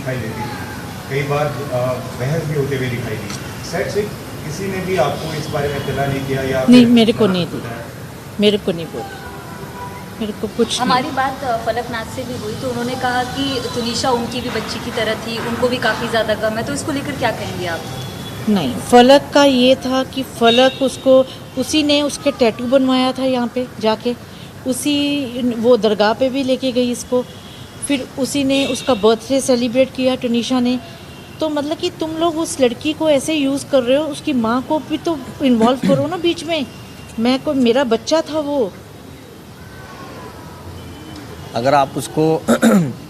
दिखाई देती थी, कई बार बहस भी होते हुए दिखाई दी। सेट से किसी ने भी आपको इस बारे में इत्तला नहीं किया या नहीं, मेरे को नहीं दी, मेरे को नहीं बोला, मेरे को कुछ हमारी बात फलकनाथ से भी हुई तो उन्होंने कहा कि तुनिशा उनकी भी बच्ची की तरह थी, उनको भी काफ़ी ज़्यादा गम है, तो इसको लेकर क्या कहेंगे आप? नहीं, फलक का ये था कि फलक उसको उसी ने उसके टैटू बनवाया था यहाँ पे जाके, उसी वो दरगाह पे भी लेके गई इसको, फिर उसी ने उसका बर्थडे सेलिब्रेट किया तुनिशा ने। तो मतलब कि तुम लोग उस लड़की को ऐसे यूज़ कर रहे हो, उसकी माँ को भी तो इन्वॉल्व करो ना बीच में। मेरा बच्चा था वो। अगर आप उसको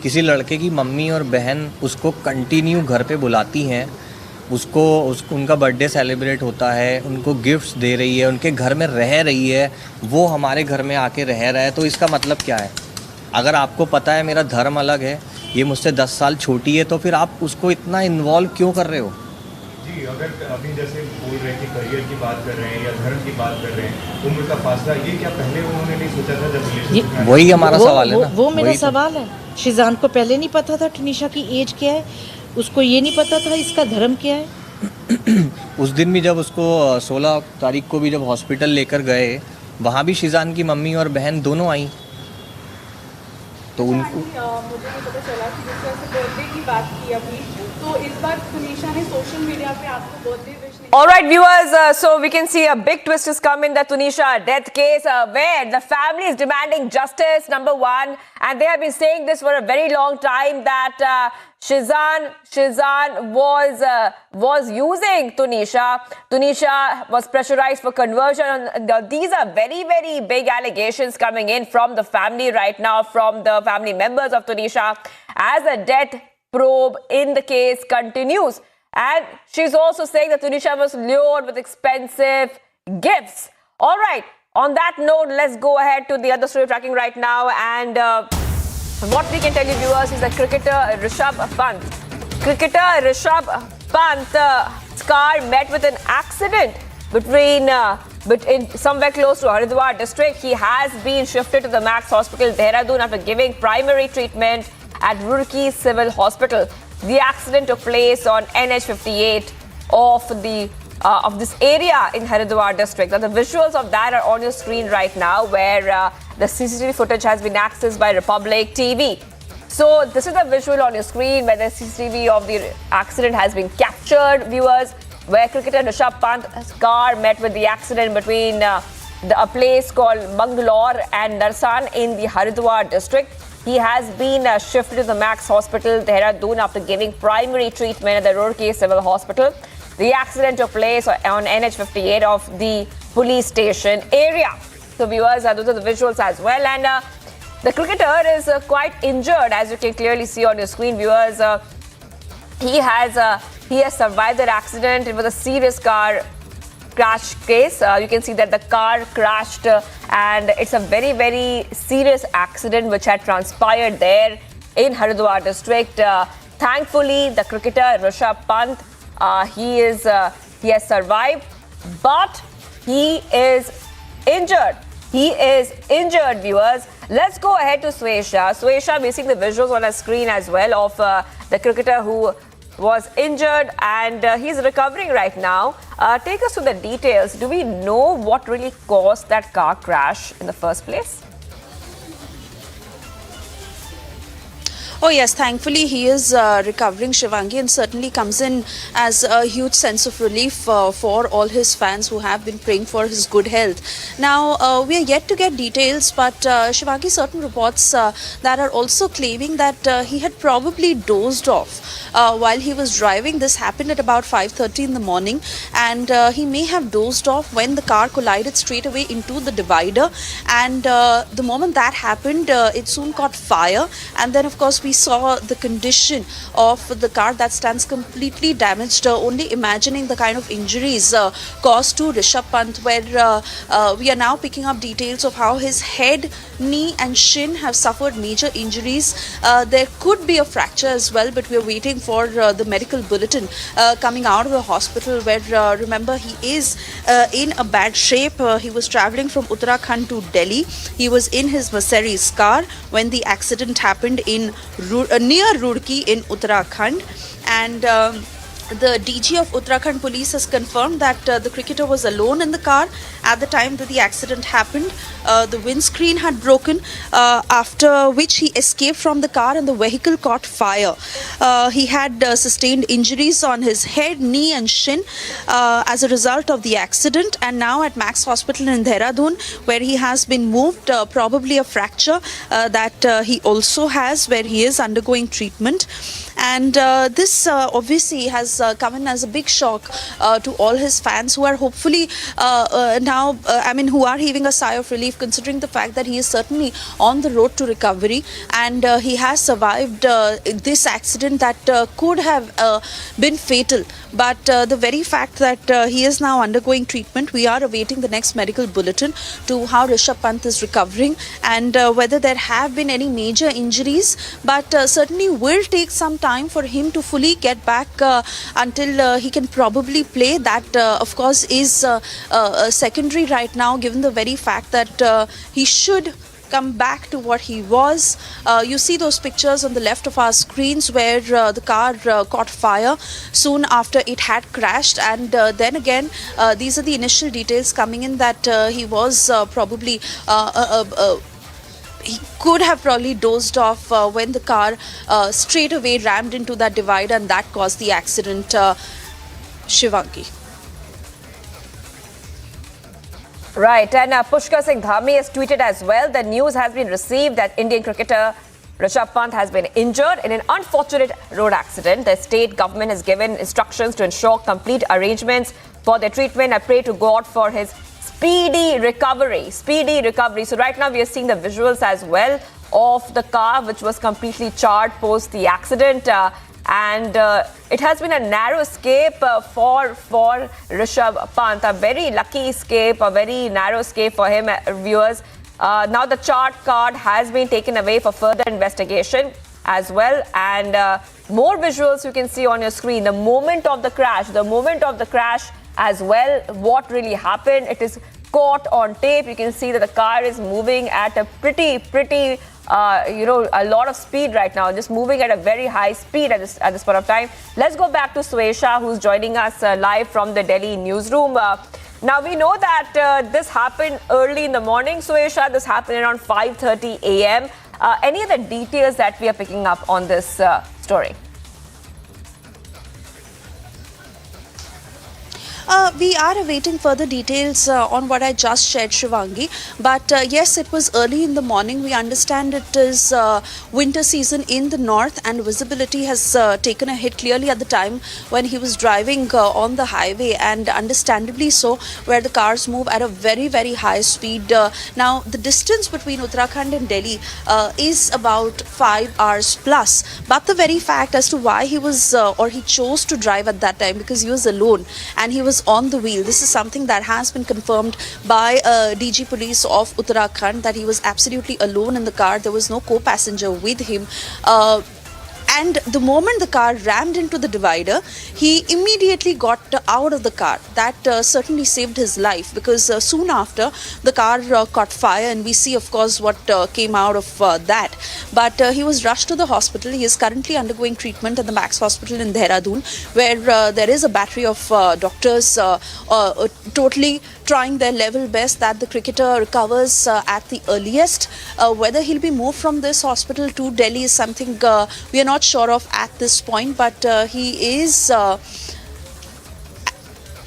किसी लड़के की मम्मी और बहन उसको कंटिन्यू घर पे बुलाती हैं, उसको उनका बर्थडे सेलिब्रेट होता है, उनको गिफ्ट्स दे रही है, उनके घर में रह रही है, वो हमारे घर में आके रह रहा है, तो इसका मतलब क्या है? अगर आपको पता है मेरा धर्म अलग है, ये मुझसे 10 साल छोटी है, तो फिर आप उसको इतना इन्वॉल्व क्यों कर रहे हो? जी, अगर अभी जैसे बोल रहे हैं कि करियर की बात कर रहे हैं या धर्म की बात कर रहे हैं, उम्र का फासला, ये क्या पहले उन्होंने नहीं सोचा था जब रिलेशनशिप में? वही हमारा सवाल है ना, वो मेरा वही तो। सवाल है। शिजान को पहले नहीं पता था तुनिशा की एज क्या है, उसको ये नहीं पता था इसका धर्म क्या है। उस दिन भी जब उसको 16 तारीख को भी जब हॉस्पिटल लेकर गए, वहाँ भी शिजान की मम्मी और बहन दोनों आई, तो उनको मुझे भी पता चला कि जिस तरह से बर्थडे की बात की अभी, तो इस बार तुनिशा ने सोशल मीडिया पे आपको बर्थडे विश नहीं। All right, viewers, so we can see a big twist has come in the Tunisha death case where the family is demanding justice, number one, and they have been saying this for a very long time that Shizan was using Tunisha. Tunisha was pressurized for conversion. These are very, very big allegations coming in from the family right now, from the family members of Tunisha, as the death probe in the case continues. And she's also saying that Tunisha was lured with expensive gifts. All right, on that note, let's go ahead to the other story tracking right now. And what we can tell you, viewers, is that cricketer Rishabh Pant. Cricketer Rishabh Pant's car met with an accident between somewhere close to Haridwar district. He has been shifted to the Max Hospital, Dehradun, after giving primary treatment at Roorkee Civil Hospital. The accident took place on NH58 of this area in Haridwar district. Now, the visuals of that are on your screen right now, where the CCTV footage has been accessed by Republic TV. So this is the visual on your screen where the CCTV of the accident has been captured, viewers, where cricketer Rishabh Pant's car met with the accident between a place called Mangalore and Narsan in the Haridwar district. He has been shifted to the Max Hospital, Dehradun, after giving primary treatment at the Roorkee Civil Hospital. The accident took place on NH58 of the police station area. So viewers, those are the visuals as well. And the cricketer is quite injured, as you can clearly see on your screen, viewers. He has survived that accident. It was a serious car crash case. You can see that the car crashed and it's a very, very serious accident which had transpired there in Haridwar district. Thankfully, the cricketer Rishabh Pant, he has survived, but he is injured. He is injured, viewers. Let's go ahead to Swesha. Swesha, we're seeing the visuals on our screen as well of the cricketer who was injured and he's recovering right now. Take us to the details. Do we know what really caused that car crash in the first place? Oh yes, thankfully he is recovering, Shivangi, and certainly comes in as a huge sense of relief for all his fans who have been praying for his good health. Now, we are yet to get details, but Shivangi, certain reports that are also claiming that he had probably dozed off while he was driving. This happened at about 5:30 in the morning, and he may have dozed off when the car collided straight away into the divider, and the moment that happened, it soon caught fire, and then of course we saw the condition of the car that stands completely damaged. Only imagining the kind of injuries caused to Rishabh Pant, where we are now picking up details of how his head knee and shin have suffered major injuries. There could be a fracture as well, but we are waiting for the medical bulletin coming out of the hospital, where remember, he is in a bad shape. He was traveling from Uttarakhand to Delhi. He was in his Mercedes car when the accident happened in near Roorkee in Uttarakhand, and the DG of Uttarakhand Police has confirmed that the cricketer was alone in the car at the time that the accident happened. The windscreen had broken, after which he escaped from the car and the vehicle caught fire. He had sustained injuries on his head, knee and shin as a result of the accident, and now at Max Hospital in Dehradun, where he has been moved, probably a fracture that he also has, where he is undergoing treatment. And this obviously has come in as a big shock to all his fans, who are hopefully now, who are heaving a sigh of relief, considering the fact that he is certainly on the road to recovery, and he has survived this accident that could have been fatal. But the very fact that he is now undergoing treatment, we are awaiting the next medical bulletin to how Rishabh Pant is recovering, and whether there have been any major injuries. But certainly will take some time for him to fully get back until he can probably play. That of course is secondary right now, given the very fact that he should come back to what he was. You see those pictures on the left of our screens where the car caught fire soon after it had crashed, and then again these are the initial details coming in that he was probably he could have probably dozed off when the car straight away rammed into that divider, and that caused the accident. Shivangi. Right, and Pushkar Singh Dhami has tweeted as well. The news has been received that Indian cricketer Rishabh Pant has been injured in an unfortunate road accident. The state government has given instructions to ensure complete arrangements for their treatment. I pray to God for his speedy recovery. So right now we are seeing the visuals as well of the car, which was completely charred post the accident. And it has been a narrow escape for Rishabh Pant. A very lucky escape, a very narrow escape for him, viewers. Now the charred car has been taken away for further investigation as well. And more visuals you can see on your screen. The moment of the crash as well. What really happened? It is caught on tape. You can see that the car is moving at a pretty a lot of speed right now, just moving at a very high speed at this point of time. Let's go back to Tunisha, who's joining us live from the Delhi newsroom. Now we know that this happened early in the morning, Tunisha. This happened around 5:30 a.m. Any other details that we are picking up on this story? We are awaiting further details on what I just shared, Shivangi. But yes, it was early in the morning. We understand it is winter season in the north, and visibility has taken a hit clearly at the time when he was driving on the highway, and understandably so, where the cars move at a very, very high speed. Now, the distance between Uttarakhand and Delhi is about 5 hours plus. But the very fact as to why he was or he chose to drive at that time, because he was alone and he was on the wheel. This is something that has been confirmed by DG Police of Uttarakhand, that he was absolutely alone in the car. There was no co-passenger with him. And the moment the car rammed into the divider, he immediately got out of the car. That certainly saved his life, because soon after the car caught fire, and we see of course what came out of that. But he was rushed to the hospital. He is currently undergoing treatment at the Max Hospital in Dehradun, where there is a battery of doctors totally trying their level best that the cricketer recovers at the earliest. Whether he'll be moved from this hospital to Delhi is something we are not sure of at this point, but he is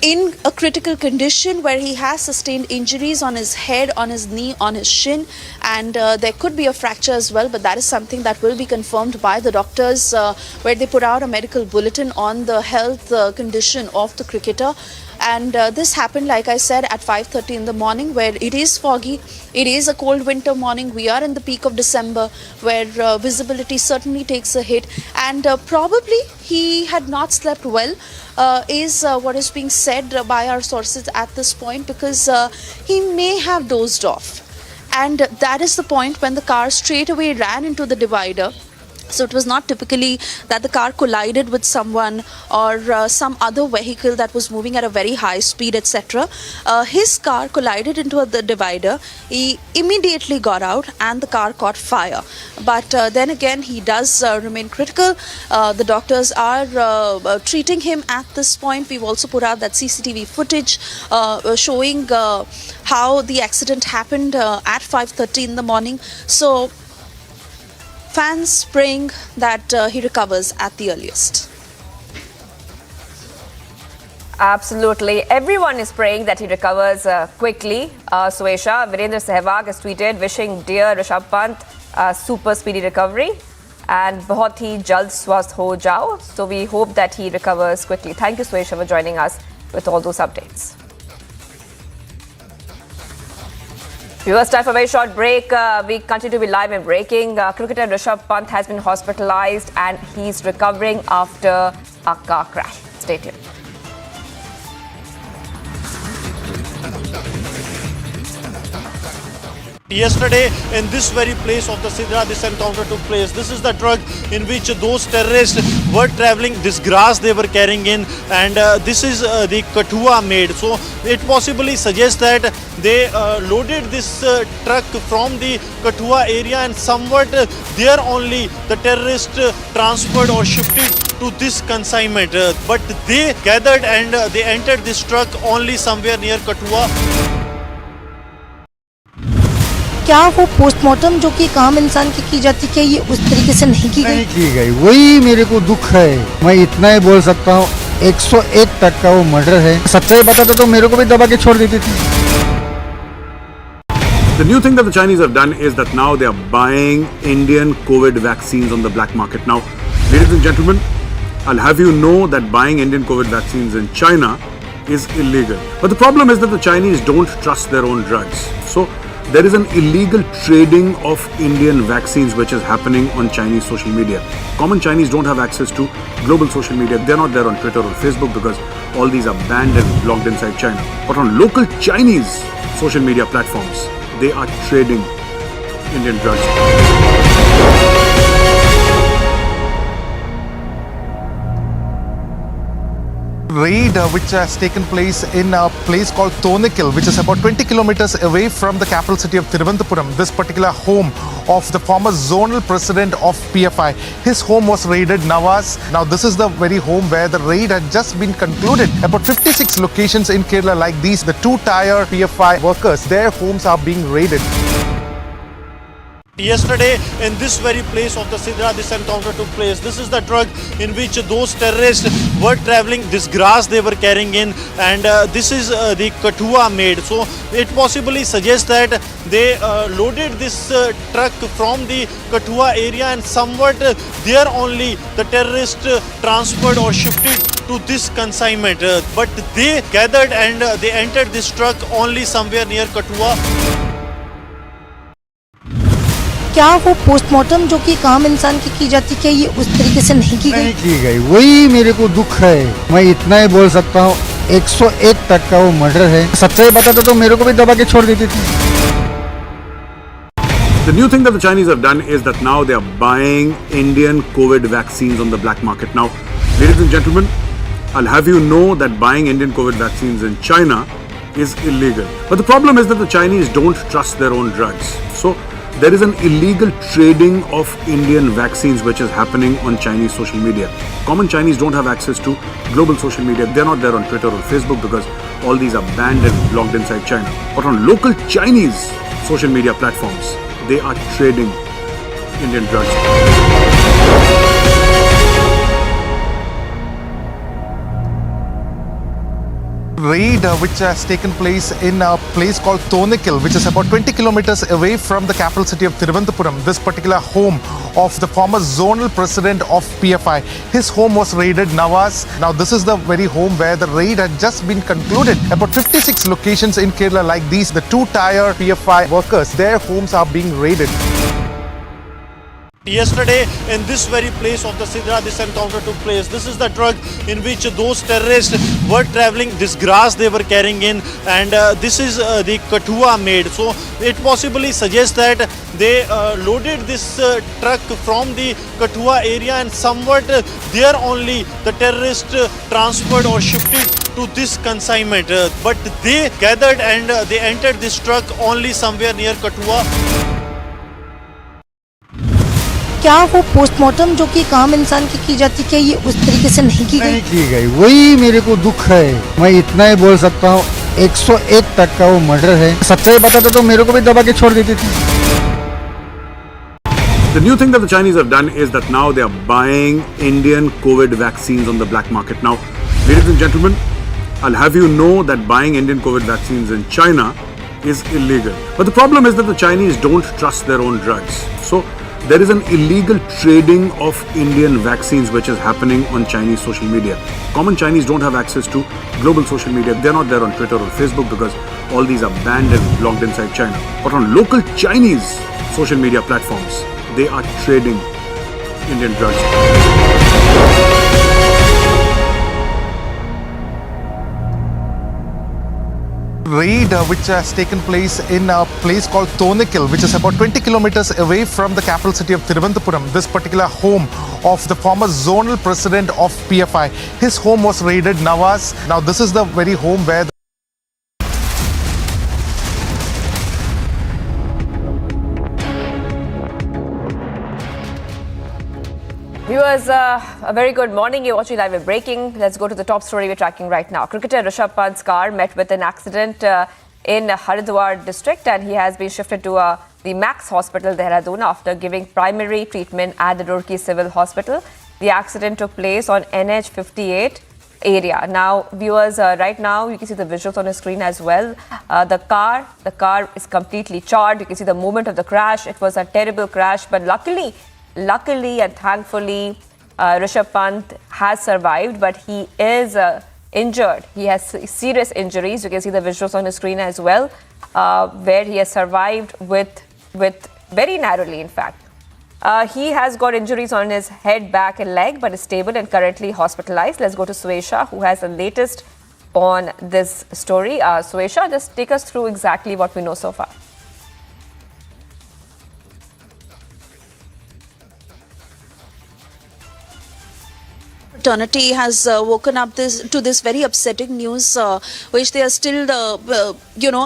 in a critical condition where he has sustained injuries on his head, on his knee, on his shin, and there could be a fracture as well, but that is something that will be confirmed by the doctors, where they put out a medical bulletin on the health condition of the cricketer. And this happened, like I said, at 5:30 in the morning, where it is foggy. It is a cold winter morning. We are in the peak of December, where visibility certainly takes a hit. And probably he had not slept well, is what is being said by our sources at this point, because he may have dozed off. and that is the point when the car straight away ran into the divider. So it was not typically that the car collided with someone or some other vehicle that was moving at a very high speed, etc. His car collided into the divider. He immediately got out and the car caught fire. But then again, he does remain critical. The doctors are treating him at this point. We've also put out that CCTV footage showing how the accident happened at 5:30 in the morning. So fans praying that he recovers at the earliest. Absolutely. Everyone is praying that he recovers quickly. Suesha, Virendra Sehwag has tweeted, wishing dear Rishabh Pant a super speedy recovery. And बहुत ही जल्द स्वस्थ हो जाओ. So we hope that he recovers quickly. Thank you, Suesha, for joining us with all those updates. Viewers, time for a very short break. We continue to be live and breaking. Cricketer Rishabh Pant has been hospitalized and he's recovering after a car crash. Stay tuned. Yesterday, in this very place of the Sidra, this encounter took place. This is the truck in which those terrorists were travelling, this grass they were carrying in, and this is the Kathua made. So it possibly suggests that they loaded this truck from the Kathua area, and somewhat there only the terrorists transferred or shifted to this consignment. But they gathered and they entered this truck only somewhere near Kathua. क्या वो postmortem जो कि एक आम इंसान की जाती है, ये उस तरीके से नहीं की गई? वही मेरे को दुख है। मैं इतना ही बोल सकता हूँ, 101 तक का वो मर्डर है। सच्चाई बताता तो मेरे को भी दबा के छोड़ देती थी। The new thing that the Chinese have done is that now they are buying Indian COVID vaccines on the black market. Now, ladies and gentlemen, I'll have you know that buying Indian COVID vaccines in China is illegal. But the problem is that the Chinese don't trust their own drugs. So there is an illegal trading of Indian vaccines which is happening on Chinese social media. Common Chinese don't have access to global social media. They're not there on Twitter or Facebook because all these are banned and blocked inside China. But on local Chinese social media platforms, they are trading Indian drugs. Raid which has taken place in a place called Thonakil, which is about 20 kilometers away from the capital city of Thiruvananthapuram. This particular home of the former zonal president of PFI. His home was raided, Nawaz. Now this is the very home where the raid had just been concluded. About 56 locations in Kerala like these, the two-tier PFI workers, their homes are being raided. Yesterday, in this very place of the Sidra, this encounter took place. This is the truck in which those terrorists were travelling, this grass they were carrying in, and this is the Kathua made. So it possibly suggests that they loaded this truck from the Kathua area, and somewhat there only the terrorists transferred or shifted to this consignment. But they gathered and they entered this truck only somewhere near Kathua. क्या वो postmortem जो कि एक आम इंसान की जाती है, ये उस तरीके से नहीं की गई? वही मेरे को दुख है। मैं इतना ही बोल सकता हूँ, 101 तक का वो मर्डर है। सच्चाई बताता तो मेरे को भी दबा के छोड़ देती थी। The new thing that the Chinese have done is that now they are buying Indian COVID vaccines on the black market. Now, ladies and gentlemen, I'll have you know that buying Indian COVID vaccines in China is illegal. But the problem is that the Chinese don't trust their own drugs. So there is an illegal trading of Indian vaccines which is happening on Chinese social media. Common Chinese don't have access to global social media. They're not there on Twitter or Facebook because all these are banned and blocked inside China. But on local Chinese social media platforms, they are trading Indian drugs. Raid which has taken place in a place called Thonakil, which is about 20 kilometers away from the capital city of Thiruvananthapuram. This particular home of the former zonal president of PFI. His home was raided, Nawaz. Now this is the very home where the raid had just been concluded. About 56 locations in Kerala like these, the two-tier PFI workers, their homes are being raided. Yesterday, in this very place of the Sidra, this encounter took place. This is the truck in which those terrorists were traveling. This grass they were carrying in, and this is the Kathua made. So it possibly suggests that they loaded this truck from the Kathua area, and somewhat there only the terrorists transferred or shifted to this consignment. But they gathered and they entered this truck only somewhere near Kathua. क्या वो postmortem जो कि काम इंसान की जाती क्या ये उस तरीके से नहीं की गई? नहीं की गई, वही मेरे को दुख है। मैं इतना ही बोल सकता हूँ, 101 तक का वो मर्डर है। सच्चाई बताता तो मेरे को भी दबा के छोड़ देती थी। The new thing that the Chinese have done is that now they are buying Indian COVID vaccines on the black market. Now, ladies and gentlemen, I'll have you know that buying Indian COVID vaccines in China is illegal. But the problem is that the Chinese don't trust their own drugs. So there is an illegal trading of Indian vaccines which is happening on Chinese social media. Common Chinese don't have access to global social media. They're not there on Twitter or Facebook because all these are banned and blocked inside China. But on local Chinese social media platforms, they are trading Indian drugs. Raid which has taken place in a place called Thonakil, which is about 20 kilometers away from the capital city of Thiruvananthapuram. This particular home of the former zonal president of PFI. His home was raided, Nawaz. Now this is the very home where Viewers, a very good morning. You're watching Live with Breaking. Let's go to the top story we're tracking right now. Cricketer Rishabh Pant's car met with an accident in Haridwar district, and he has been shifted to the Max Hospital, Dehradun, after giving primary treatment at the Roorkee Civil Hospital. The accident took place on NH 58 area. Now, viewers, right now you can see the visuals on the screen as well. The car is completely charred. You can see the moment of the crash. It was a terrible crash, but luckily and thankfully, Rishabh Pant has survived, but he is injured. He has serious injuries. You can see the visuals on the screen as well, where he has survived with very narrowly, in fact. He has got injuries on his head, back and leg, but is stable and currently hospitalized. Let's go to Suesha, who has the latest on this story. Suesha, just take us through exactly what we know so far. Fraternity has woken up to this very upsetting news, which they are still,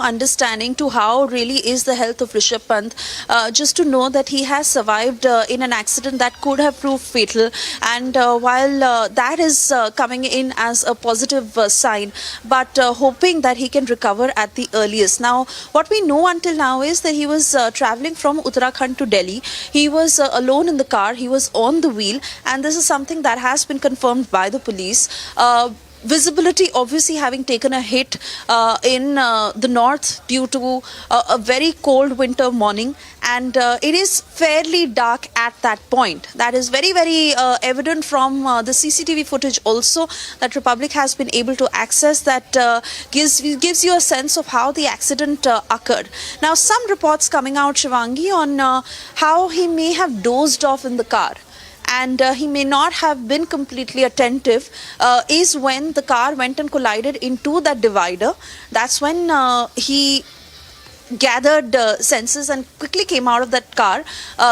understanding to how really is the health of Rishabh Pant. Just to know that he has survived in an accident that could have proved fatal, and while that is coming in as a positive sign, but hoping that he can recover at the earliest. Now, what we know until now is that he was traveling from Uttarakhand to Delhi. He was alone in the car. He was on the wheel, and this is something that has been confirmed by the police. Visibility obviously having taken a hit in the north due to a very cold winter morning, and it is fairly dark at that point. That is very, very evident from the CCTV footage also that Republic has been able to access, that gives you a sense of how the accident occurred. Now, some reports coming out, Shivangi, on how he may have dozed off in the car, and he may not have been completely attentive, is when the car went and collided into that divider. That's when he gathered senses and quickly came out of that car.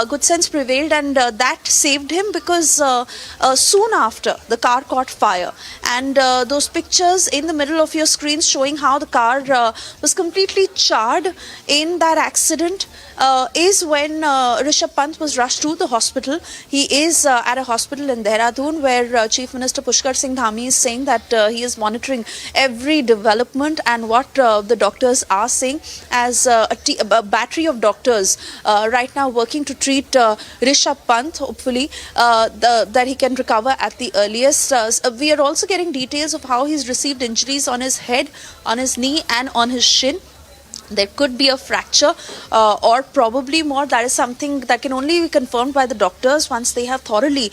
Good sense prevailed, and that saved him, because soon after the car caught fire, and those pictures in the middle of your screen showing how the car was completely charred in that accident is when Rishabh Pant was rushed to the hospital. He is at a hospital in Dehradun, where Chief Minister Pushkar Singh Dhami is saying that he is monitoring every development and what the doctors are saying, as a battery of doctors right now working to treat Rishabh Pant, hopefully that he can recover at the earliest. We are also getting details of how he's received injuries on his head, on his knee and on his shin. there could be a fracture or probably more. That is something that can only be confirmed by the doctors once they have thoroughly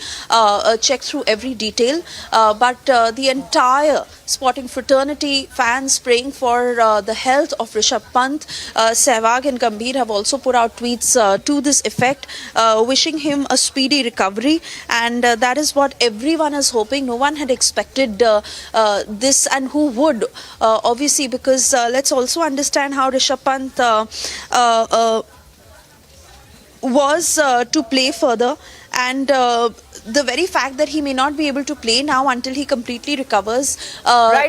checked through every detail. But the entire sporting fraternity, fans praying for the health of Rishabh Pant, Sehwag and Gambhir have also put out tweets to this effect, wishing him a speedy recovery. And that is what everyone is hoping. No one had expected this, and who would, obviously, because let's also understand how Rishabh Pant was to play further, and the very fact that he may not be able to play now until he completely recovers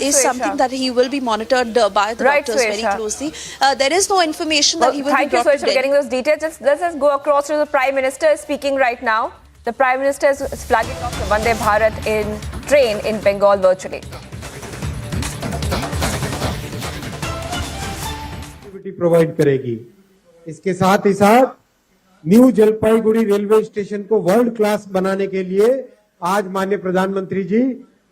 is something that he will be monitored by the doctors very closely. There is no information that he will be brought to Thank you so much for getting those details. Let's just go across to the Prime Minister speaking right now. The Prime Minister is flagging off the Vande Bharat train in Bengal virtually. Provide करेगी। इसके साथ ही साथ new Jalpaiguri railway station को world class बनाने के लिए आज माननीय प्रधानमंत्री जी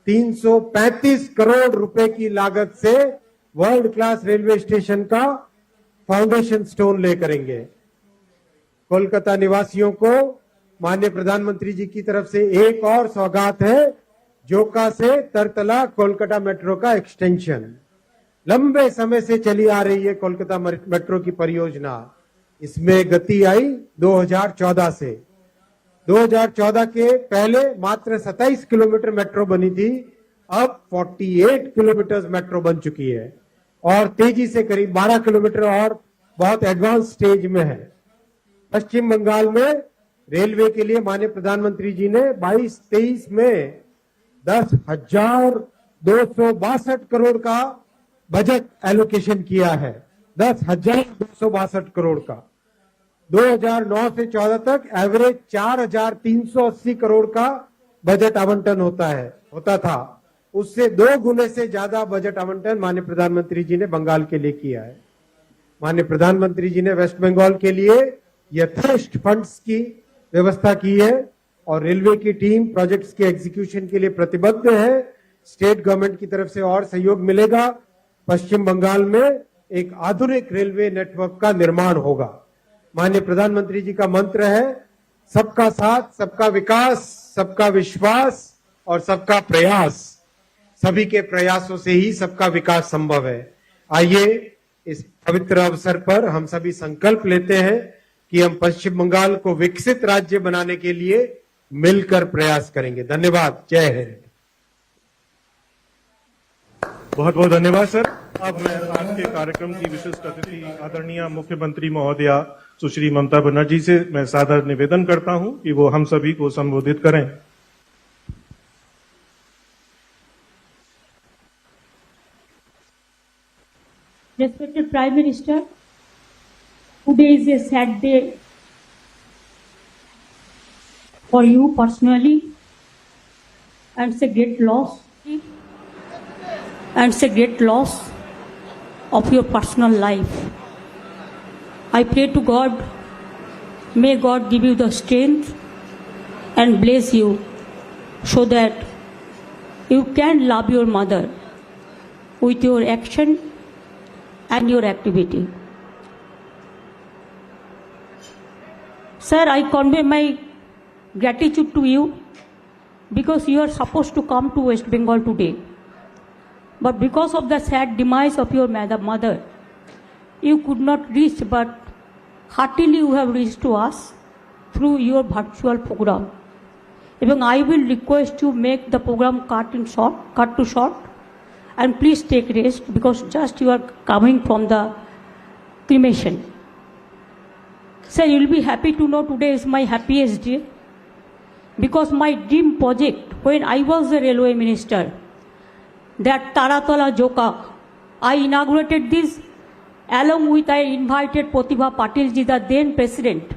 335 करोड़ रुपए की लागत से वर्ल्ड क्लास रेलवे स्टेशन का फाउंडेशन स्टोन ले करेंगे। कोलकाता निवासियों को माननीय प्रधानमंत्री जी की तरफ से एक और सौगात है, जोका से तरतला कोलकाता मेट्रो का एक्सटेंशन। लंबे समय से चली आ रही है कोलकाता मेट्रो की परियोजना, इसमें गति आई 2014 से। 2014 के पहले मात्र 27 किलोमीटर मेट्रो बनी थी, अब 48 किलोमीटर मेट्रो बन चुकी है और तेजी से करीब 12 किलोमीटर और बहुत एडवांस स्टेज में है। पश्चिम बंगाल में रेलवे के लिए माननीय प्रधानमंत्री जी ने 22-23 में 10,262 करोड़ का बजट एलोकेशन किया है, 10,262 करोड़ का। 2009 से 14 तक एवरेज 4,380 करोड़ का बजट आवंटन होता था। उससे 2 गुने से ज्यादा बजट आवंटन माननीय प्रधानमंत्री जी ने बंगाल के लिए किया है। माननीय प्रधानमंत्री जी ने वेस्ट बंगाल के लिए यथेष्ट फंड्स की व्यवस्था की है और रेलवे की टीम प्रोजेक्ट्स के एग्जीक्यूशन के लिए प्रतिबद्ध है। स्टेट गवर्नमेंट की तरफ से और सहयोग मिलेगा। पश्चिम बंगाल में एक आधुनिक रेलवे नेटवर्क का निर्माण होगा। माननीय प्रधानमंत्री जी का मंत्र है सबका साथ, सबका विकास, सबका विश्वास और सबका प्रयास। सभी के प्रयासों से ही सबका विकास संभव है। आइए इस पवित्र अवसर पर हम सभी संकल्प लेते हैं कि हम पश्चिम बंगाल को विकसित राज्य बनाने के लिए मिलकर प्रयास करेंगे। धन्यवाद। जय हिंद। बहुत बहुत धन्यवाद सर। अब मैं आज के कार्यक्रम की विशिष्ट अतिथि आदरणीय मुख्यमंत्री महोदया सुश्री ममता बनर्जी से मैं सादर निवेदन करता हूं कि वो हम सभी को संबोधित करें। Respected Prime Minister, today is a sad day for you personally, and it's a great loss. And it's a great loss of your personal life. I pray to God, may God give you the strength and bless you so that you can love your mother with your action and your activity. Sir, I convey my gratitude to you because you are supposed to come to West Bengal today. But because of the sad demise of your mother, you could not reach, but heartily you have reached to us through your virtual program. Even I will request you make the program cut to short, and please take rest because just you are coming from the cremation. Sir, you will be happy to know today is my happiest day because my dream project when I was the railway minister, that Taratala Joka, I inaugurated this along with I invited Pratibha Patil ji, the then president.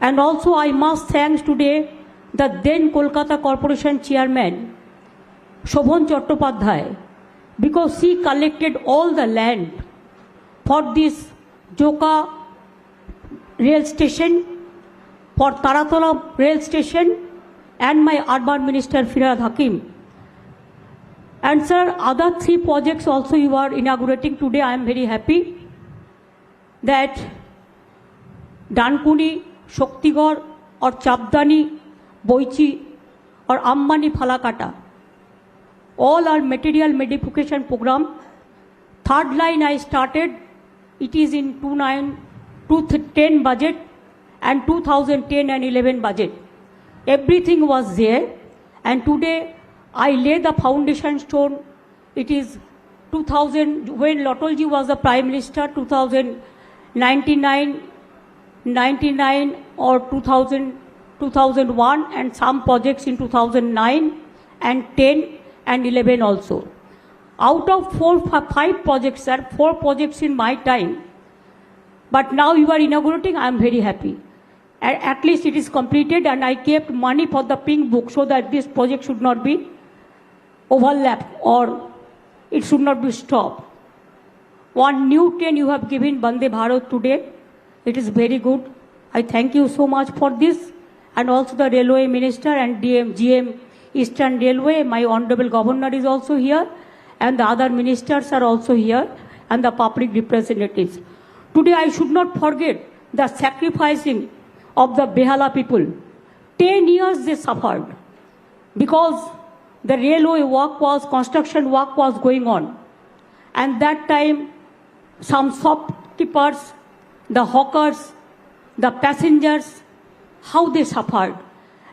And also I must thank today the then Kolkata Corporation chairman, Shobhan Chattopadhyay, because he collected all the land for this Joka rail station, for Taratala rail station, and my urban minister Firad Hakim. And sir, other 3 projects also you are inaugurating today. I am very happy. that Dankuni, Shaktigor or Chabdani, Boichi or Ammani Phalakata, all are material modification program. Third line I started, it is in 2010 budget and 2010 and 11 budget. Everything was there, and today I lay the foundation stone. It is 2000, when Lotolji was the Prime Minister, 2099 or 2000, 2001, and some projects in 2009 and 10 and 11 also. Out of 5 projects, sir, 4 projects in my time. But now you are inaugurating, I am very happy. At least it is completed, and I kept money for the pink book so that this project should not be overlapped or it should not be stopped. One new train you have given Vande Bharat today. It is very good. I thank you so much for this, and also the Railway Minister and GM Eastern Railway. My Honorable Governor is also here, and the other ministers are also here, and the public representatives. Today I should not forget the sacrificing of the Behala people. 10 years they suffered because the railway work was, construction work was going on. And that time some shopkeepers, the hawkers, the passengers, how they suffered.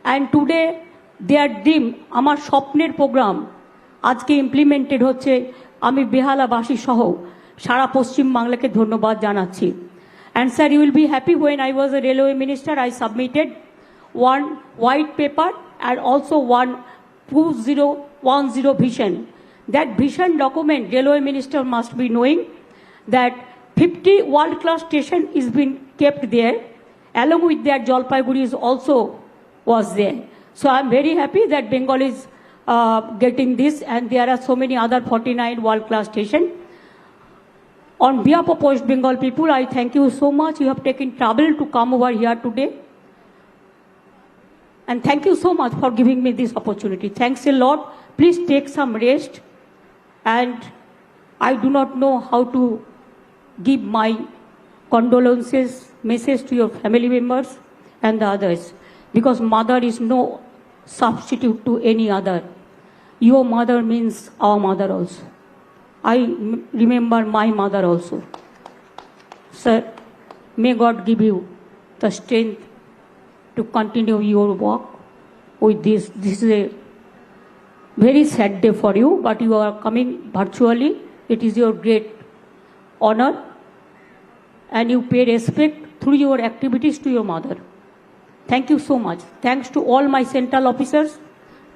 And today their dream, আমার স্বপ্নের programme আজকে implemented হচ্ছে। আমি বেহালাবাসী সহ সারা পশ্চিম বাংলাকে ধন্যবাদ জানাচ্ছি। And sir, you will be happy, when I was a railway minister, I submitted one white paper and also one 2010 vision. That vision document, railway minister must be knowing that 50 world-class station is being kept there, along with that Jalpaiguri is also was there. So I am very happy that Bengal is getting this, and there are so many other 49 world-class stations. On behalf of West Bengal people, I thank you so much. You have taken trouble to come over here today. And thank you so much for giving me this opportunity. Thanks a lot. Please take some rest. And I do not know how to give my condolences message to your family members and the others, because mother is no substitute to any other. Your mother means our mother also. I remember my mother also. Sir, may God give you the strength to continue your work with this. This is a very sad day for you, but you are coming virtually. It is your great honor, and you pay respect through your activities to your mother. Thank you so much. Thanks to all my central officers,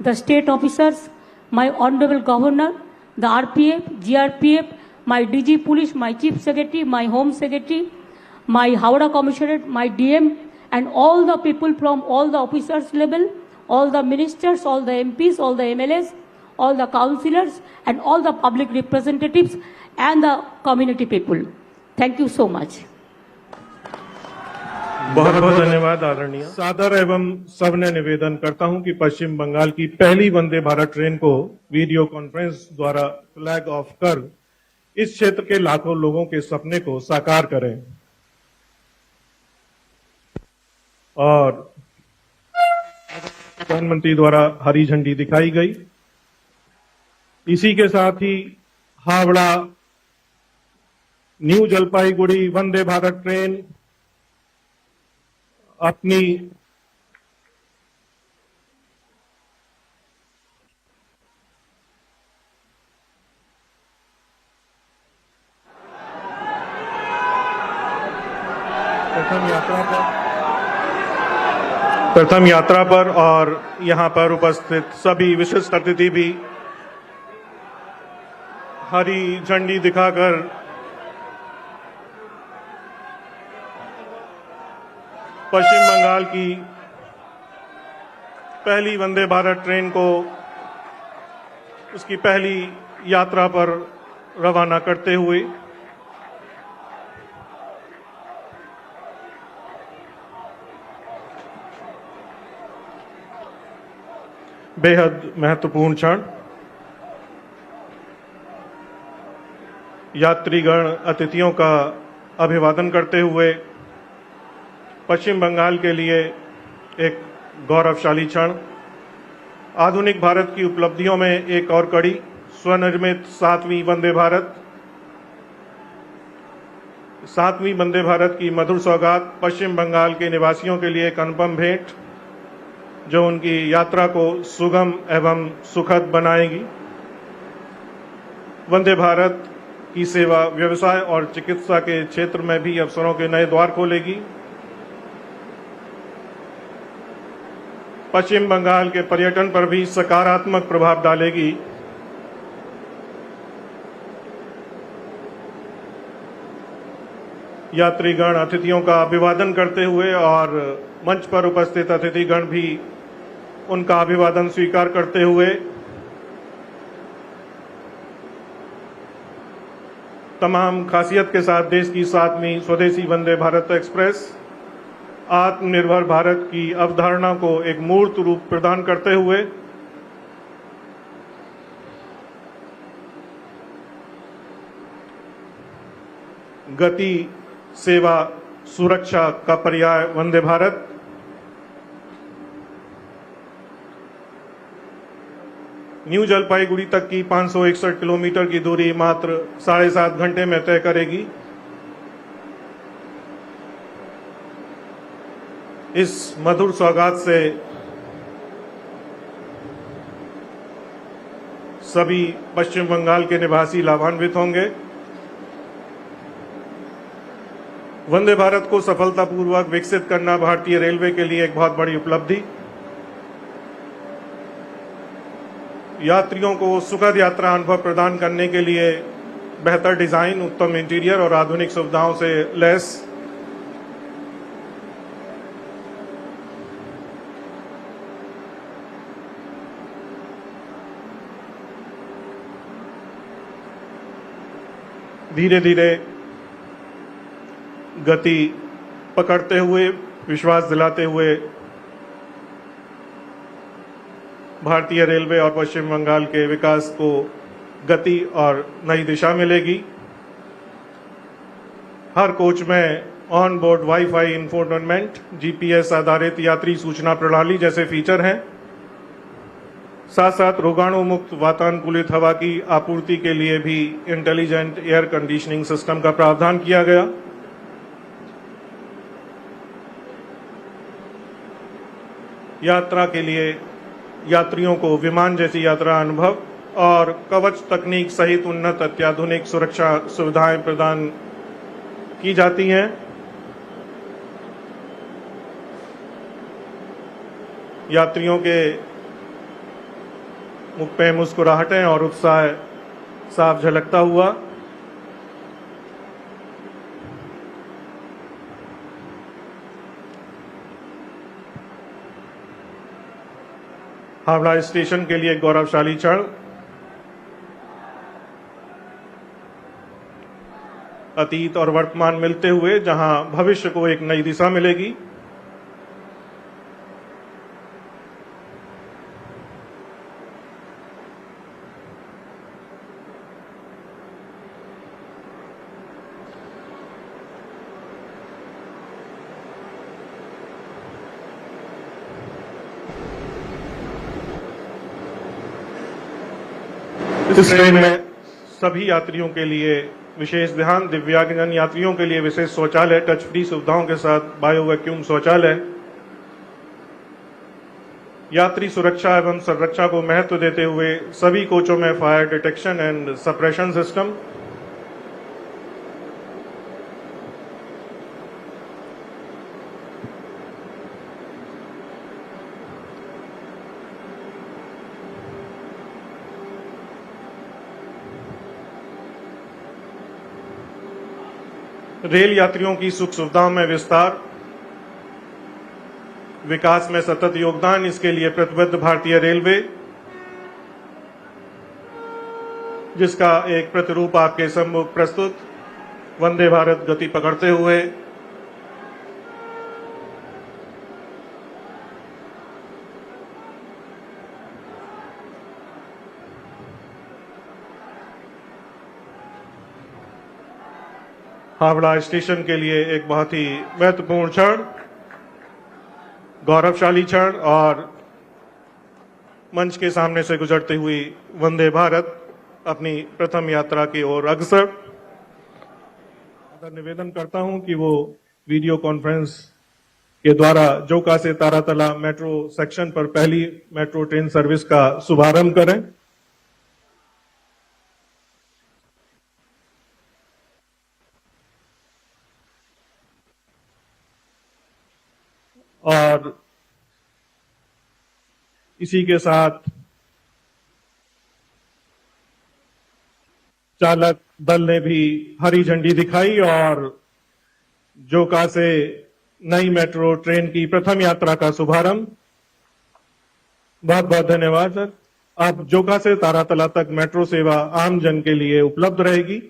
the state officers, my honorable governor, the RPF, GRPF, my DG Police, my Chief Secretary, my Home Secretary, my Howrah Commissioner, my DM, and all the people from all the officers level, all the ministers, all the MPs, all the MLAs, all the councillors, and all the public representatives and the community people. Thank you so much. बहुत बहुत धन्यवाद आदरणीय। सादर एवं सबने निवेदन करता हूं कि पश्चिम बंगाल की पहली वंदे भारत ट्रेन को वीडियो कॉन्फ्रेंस द्वारा फ्लैग ऑफ कर इस क्षेत्र के लाखों लोगों के सपने को साकार करें। और प्रधानमंत्री द्वारा हरी झंडी दिखाई गई। इसी के साथ ही हावड़ा न्यू जलपाईगुड़ी वंदे भारत ट्रेन अपनी प्रथम यात्रा पर और यहां पर उपस्थित सभी विशिष्ट अतिथि भी हरी झंडी दिखाकर पश्चिम बंगाल की पहली वंदे भारत ट्रेन को उसकी पहली यात्रा पर रवाना करते हुए बेहद महत्वपूर्ण क्षण। यात्रीगण अतिथियों का अभिवादन करते हुए पश्चिम बंगाल के लिए एक गौरवशाली क्षण, आधुनिक भारत की उपलब्धियों में एक और कड़ी, स्वनिर्मित 7वीं वंदे भारत की मधुर सौगात पश्चिम बंगाल के निवासियों के लिए एक अनुपम भेंट, जो उनकी यात्रा को सुगम एवं सुखद बनाएगी। वंदे भारत की सेवा व्यवसाय और चिकित्सा के क्षेत्र में भी अवसरों के नए द्वार खोलेगी। पश्चिम बंगाल के पर्यटन पर भी सकारात्मक प्रभाव डालेगी। यात्रीगण अतिथियों का अभिवादन करते हुए और मंच पर उपस्थित अतिथिगण भी उनका अभिवादन स्वीकार करते हुए तमाम खासियत के साथ देश की 7वीं स्वदेशी वंदे भारत एक्सप्रेस आत्मनिर्भर भारत की अवधारणा को एक मूर्त रूप प्रदान करते हुए गति, सेवा, सुरक्षा का पर्याय वंदे भारत न्यू जलपाईगुड़ी तक की 561 किलोमीटर की दूरी मात्र 7.5 घंटे में तय करेगी। इस मधुर सौगात से सभी पश्चिम बंगाल के निवासी लाभान्वित होंगे। वंदे भारत को सफलतापूर्वक विकसित करना भारतीय रेलवे के लिए एक बहुत बड़ी उपलब्धि, यात्रियों को सुखद यात्रा अनुभव प्रदान करने के लिए बेहतर डिजाइन, उत्तम इंटीरियर और आधुनिक सुविधाओं से लैस धीरे धीरे गति पकड़ते हुए, विश्वास दिलाते हुए भारतीय रेलवे और पश्चिम बंगाल के विकास को गति और नई दिशा मिलेगी। हर कोच में on board wifi infotainment, GPS आधारित यात्री सूचना प्रणाली जैसे फीचर हैं। साथ साथ रोगाणु मुक्त वातानुकूलित हवा की आपूर्ति के लिए भी इंटेलिजेंट एयर कंडीशनिंग सिस्टम का प्रावधान किया गया। यात्रा के लिए यात्रियों को विमान जैसी यात्रा अनुभव और कवच तकनीक सहित उन्नत अत्याधुनिक सुरक्षा सुविधाएं प्रदान की जाती हैं। यात्रियों के मुख पे मुस्कुराहटें और उत्साह साफ झलकता हुआ। हावड़ा स्टेशन के लिए एक गौरवशाली क्षण, अतीत और वर्तमान मिलते हुए जहां भविष्य को एक नई दिशा मिलेगी। इस ट्रेन में सभी यात्रियों के लिए विशेष ध्यान, दिव्यांगजन यात्रियों के लिए विशेष शौचालय, टच फ्री सुविधाओं के साथ बायो वैक्यूम शौचालय, यात्री सुरक्षा एवं संरक्षा को महत्व देते हुए सभी कोचों में fire detection and suppression system, rail यात्रियों की सुख सुविधाओं में विस्तार, विकास में सतत योगदान, इसके लिए प्रतिबद्ध भारतीय रेलवे, जिसका एक प्रतिरूप आपके सम्मुख प्रस्तुत वंदे भारत गति पकड़ते हुए हावड़ा स्टेशन के लिए एक बहुत ही महत्वपूर्ण क्षण, गौरवशाली क्षण, और मंच के सामने से गुजरती हुई वंदे भारत अपनी प्रथम यात्रा की ओर अग्रसर। निवेदन करता हूं कि वो वीडियो कॉन्फ्रेंस के द्वारा जोका से तारातला मेट्रो सेक्शन पर पहली मेट्रो ट्रेन सर्विस का शुभारंभ करें। और इसी के साथ चालक दल ने भी हरी झंडी दिखाई और जोका से नई मेट्रो ट्रेन की प्रथम यात्रा का शुभारंभ। बहुत बहुत धन्यवाद सर। अब जोका से तारातला तक मेट्रो सेवा आम जन के लिए उपलब्ध रहेगी।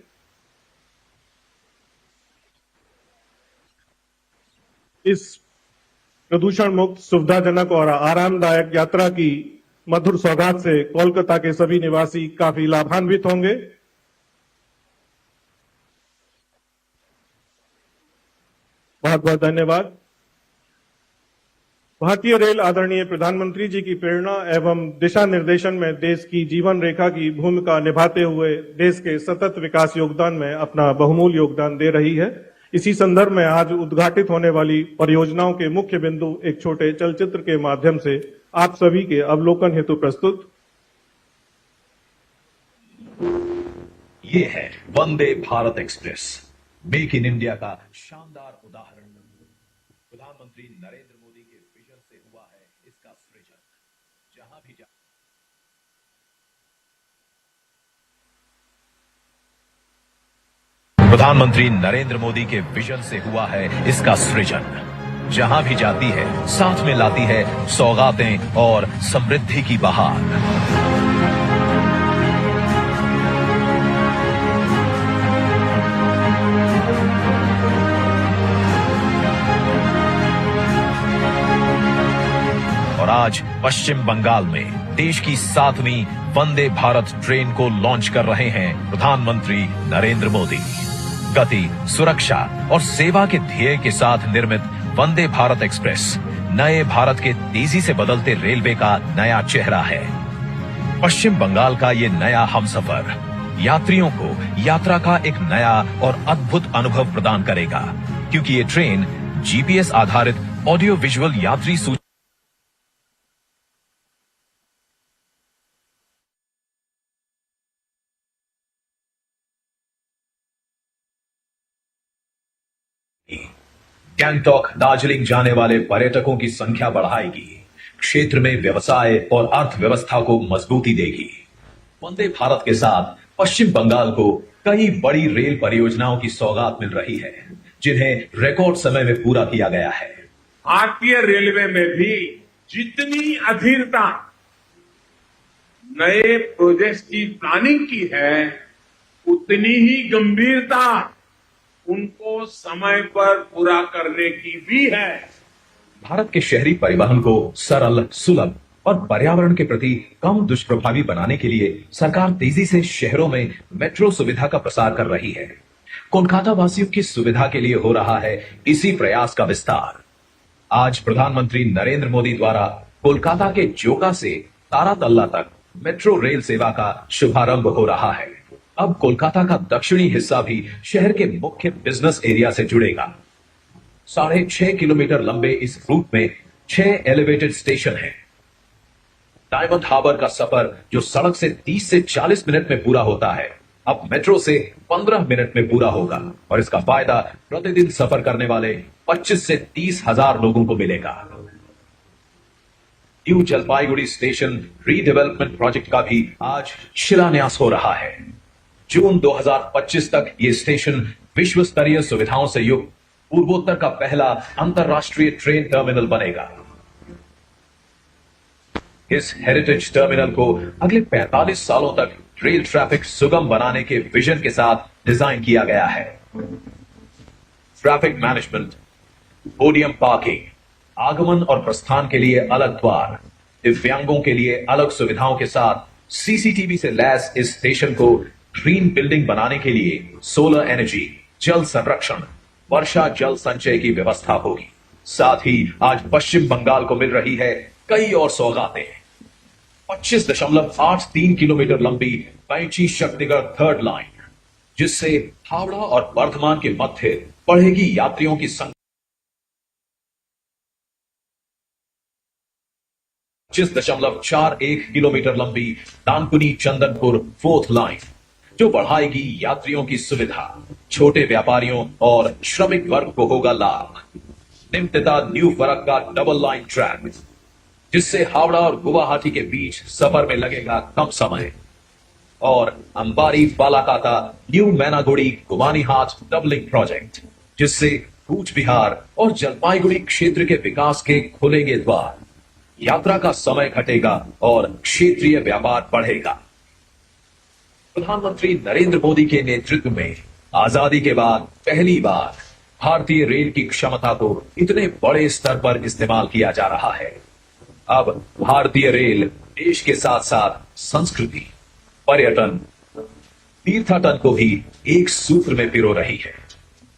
इस प्रदूषण मुक्त, सुविधाजनक और आरामदायक यात्रा की मधुर सौगात से कोलकाता के सभी निवासी काफी लाभान्वित होंगे। बहुत बहुत धन्यवाद। भारतीय रेल आदरणीय प्रधानमंत्री जी की प्रेरणा एवं दिशा निर्देशन में देश की जीवन रेखा की भूमिका निभाते हुए देश के सतत विकास योगदान में अपना बहुमूल्य योगदान दे रही है। इसी संदर्भ में आज उद्घाटित होने वाली परियोजनाओं के मुख्य बिंदु एक छोटे चलचित्र के माध्यम से आप सभी के अवलोकन हेतु प्रस्तुत। ये है Vande Bharat express, make in India का शानदार उदाहरण। प्रधानमंत्री नरेंद्र मोदी के विजन से हुआ है इसका सृजन। जहां भी प्रधानमंत्री नरेंद्र मोदी के विजन से हुआ है इसका सृजन। जहां भी जाती है साथ में लाती है सौगातें और समृद्धि की बहार। और आज पश्चिम बंगाल में देश की 7वीं वंदे भारत ट्रेन को लॉन्च कर रहे हैं प्रधानमंत्री नरेंद्र मोदी। गति, सुरक्षा और सेवा के ध्येय के साथ निर्मित वंदे भारत एक्सप्रेस नए भारत के तेजी से बदलते रेलवे का नया चेहरा है। पश्चिम बंगाल का ये नया हमसफर यात्रियों को यात्रा का एक नया और अद्भुत अनुभव प्रदान करेगा, क्योंकि ये ट्रेन जीपीएस आधारित ऑडियो विजुअल यात्री सूची गैंगटॉक, दार्जिलिंग जाने वाले पर्यटकों की संख्या बढ़ाएगी, क्षेत्र में व्यवसाय और अर्थव्यवस्था को मजबूती देगी। वंदे भारत के साथ पश्चिम बंगाल को कई बड़ी रेल परियोजनाओं की सौगात मिल रही है, जिन्हें रिकॉर्ड समय में पूरा किया गया है। भारतीय रेलवे में भी जितनी अधीरता नए प्रोजेक्ट्स की प्लानिंग की है, उतनी ही गंभीरता उनको समय पर पूरा करने की भी है। भारत के शहरी परिवहन को सरल, सुलभ और पर्यावरण के प्रति कम दुष्प्रभावी बनाने के लिए सरकार तेजी से शहरों में मेट्रो सुविधा का प्रसार कर रही है। कोलकाता वासियों की सुविधा के लिए हो रहा है इसी प्रयास का विस्तार। आज प्रधानमंत्री नरेंद्र मोदी द्वारा कोलकाता के जोका से तारातल्ला तक मेट्रो रेल सेवा का शुभारंभ हो रहा है। अब कोलकाता का दक्षिणी हिस्सा भी शहर के मुख्य बिजनेस एरिया से जुड़ेगा। 6.5 किलोमीटर लंबे इस रूट में 6 एलिवेटेड स्टेशन हैं। डायमंड हार्बर का सफर जो सड़क से 30 से 40 मिनट में पूरा होता है, अब मेट्रो से 15 मिनट में पूरा होगा और इसका फायदा प्रतिदिन सफर करने वाले 25 से 30 हजार लोगों को मिलेगा। New Jalpaiguri station redevelopment project का भी आज शिलान्यास हो रहा है। जून 2025 तक ये स्टेशन विश्व स्तरीय सुविधाओं से युक्त पूर्वोत्तर का पहला अंतरराष्ट्रीय ट्रेन टर्मिनल बनेगा। इस हेरिटेज टर्मिनल को अगले 45 सालों तक रेल ट्रैफिक सुगम बनाने के विजन के साथ डिजाइन किया गया है। ट्रैफिक मैनेजमेंट, पोडियम पार्किंग, आगमन और प्रस्थान के लिए अलग द्वार, दिव्यांगों के लिए अलग सुविधाओं के साथ सीसीटीवी से लैस इस स्टेशन को ग्रीन बिल्डिंग बनाने के लिए सोलर एनर्जी, जल संरक्षण, वर्षा जल संचय की व्यवस्था होगी। साथ ही आज पश्चिम बंगाल को मिल रही है कई और सौगातें। 25.83 किलोमीटर लंबी पैंची शक्तिगढ़ थर्ड लाइन, जिससे हावड़ा और वर्धमान के मध्य बढ़ेगी यात्रियों की संख्या। 25.41 किलोमीटर लंबी दानकुनी चंदनपुर फोर्थ लाइन, जो बढ़ाएगी यात्रियों की सुविधा, छोटे व्यापारियों और श्रमिक वर्ग को होगा लाभ। निम्तिता new Farakka double line track, जिससे हावड़ा और गुवाहाटी के बीच सफर में लगेगा कम समय। और अंबारी फालाकाता न्यू मैनागुड़ी गुमानीहाट डबलिंग प्रोजेक्ट, जिससे कूच बिहार और जलपाईगुड़ी क्षेत्र के विकास के खुलेंगे द्वार। यात्रा का समय घटेगा और क्षेत्रीय व्यापार बढ़ेगा। प्रधानमंत्री नरेंद्र मोदी के नेतृत्व में आजादी के बाद पहली बार भारतीय रेल की क्षमता को इतने बड़े स्तर पर इस्तेमाल किया जा रहा है। अब भारतीय रेल देश के साथ साथ संस्कृति, पर्यटन, तीर्थाटन को भी एक सूत्र में पिरो रही है।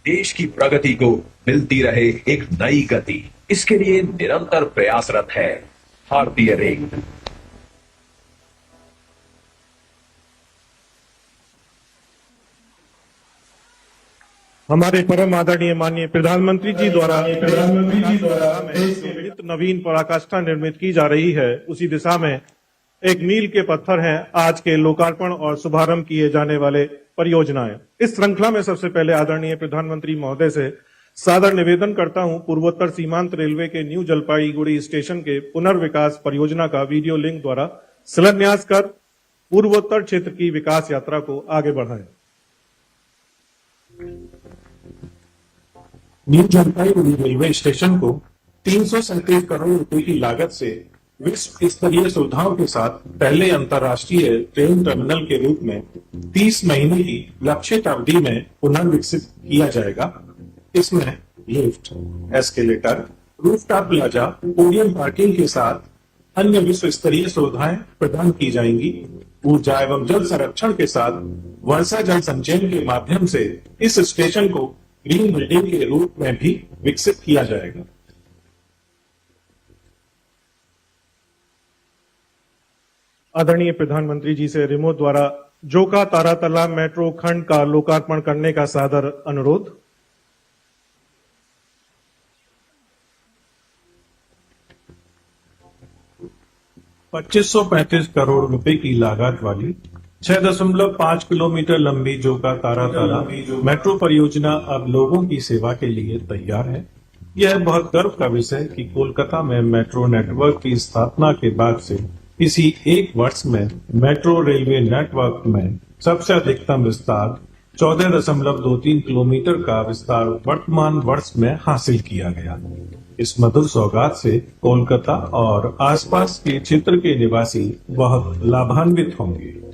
देश की प्रगति को मिलती रहे एक नई गति, इसके लिए निरंतर प्रयासरत है भारतीय रेल। हमारे परम आदरणीय माननीय प्रधानमंत्री जी द्वारा नित नवीन पराकाष्ठा निर्मित की जा रही है, उसी दिशा में एक मील के पत्थर हैं आज के लोकार्पण और शुभारंभ किए जाने वाले परियोजनाएं। इस श्रृंखला में सबसे पहले आदरणीय प्रधानमंत्री महोदय से सादर निवेदन करता हूं पूर्वोत्तर सीमांत रेलवे के न्यू जलपाईगुड़ी स्टेशन के पुनर्विकास परियोजना का वीडियो लिंक द्वारा शिलान्यास कर पूर्वोत्तर क्षेत्र की विकास यात्रा को आगे बढ़ाएं। न्यू जलपाईगुड़ी रेलवे स्टेशन को 337 करोड़ रुपए की लागत से विश्व स्तरीय सुविधाओं के साथ पहले अंतर्राष्ट्रीय ट्रेन टर्मिनल के रूप में 30 महीने की लक्षित अवधि में पुनर्विकसित किया जाएगा। इसमें lift, escalator, rooftop plaza, podium parking के साथ अन्य विश्व स्तरीय सुविधाएं प्रदान की जाएंगी। ऊर्जा एवं जल संरक्षण के साथ वर्षा जल संचयन के माध्यम से इस स्टेशन को ग्रीन बिल्डिंग के रूप में भी विकसित किया जाएगा। आदरणीय प्रधानमंत्री जी से रिमोट द्वारा जोका तारातला मेट्रो खंड का लोकार्पण करने का सादर अनुरोध। ₹2535 करोड़ रुपए की लागत वाली 6.5 किलोमीटर लंबी जोका तारातला मेट्रो परियोजना अब लोगों की सेवा के लिए तैयार है। यह बहुत गर्व का विषय है कि कोलकाता में मेट्रो नेटवर्क की स्थापना के बाद से इसी एक वर्ष में मेट्रो रेलवे नेटवर्क में सबसे अधिकतम विस्तार 14.23 किलोमीटर का विस्तार वर्तमान वर्ष में हासिल किया गया। इस मधुर सौगात से कोलकाता और आसपास के क्षेत्र के निवासी बहुत लाभान्वित होंगे।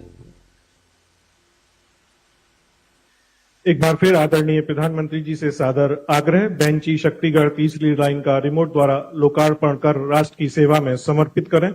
एक बार फिर आदरणीय प्रधानमंत्री जी से सादर आग्रह, बैंची शक्तिगढ़ तीसरी लाइन का रिमोट द्वारा लोकार्पण कर राष्ट्र की सेवा में समर्पित करें।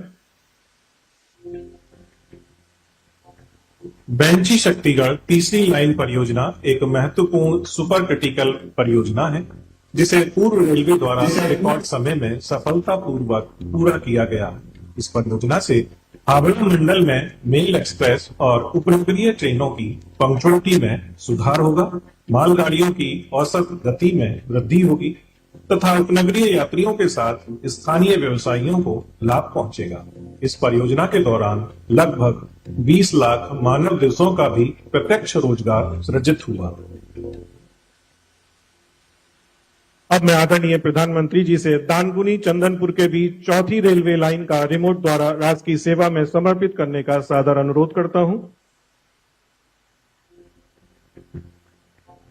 बैंची शक्तिगढ़ तीसरी लाइन परियोजना एक महत्वपूर्ण सुपर क्रिटिकल परियोजना है, जिसे पूर्व रेलवे द्वारा रिकॉर्ड समय में सफलतापूर्वक पूरा किया गया। इस परियोजना से हावड़ा मंडल में मेल एक्सप्रेस और उपनगरीय ट्रेनों की पंक्चुअलिटी में सुधार होगा, मालगाड़ियों की औसत गति में वृद्धि होगी तथा उपनगरीय यात्रियों के साथ स्थानीय व्यवसायियों को लाभ पहुंचेगा। इस परियोजना के दौरान लगभग 20 लाख मानव दिवसों का भी प्रत्यक्ष रोजगार सृजित हुआ। अब मैं आदरणीय प्रधानमंत्री जी से दानकुनी चंदनपुर के बीच चौथी रेलवे लाइन का रिमोट द्वारा राष्ट्र की सेवा में समर्पित करने का सादर अनुरोध करता हूं।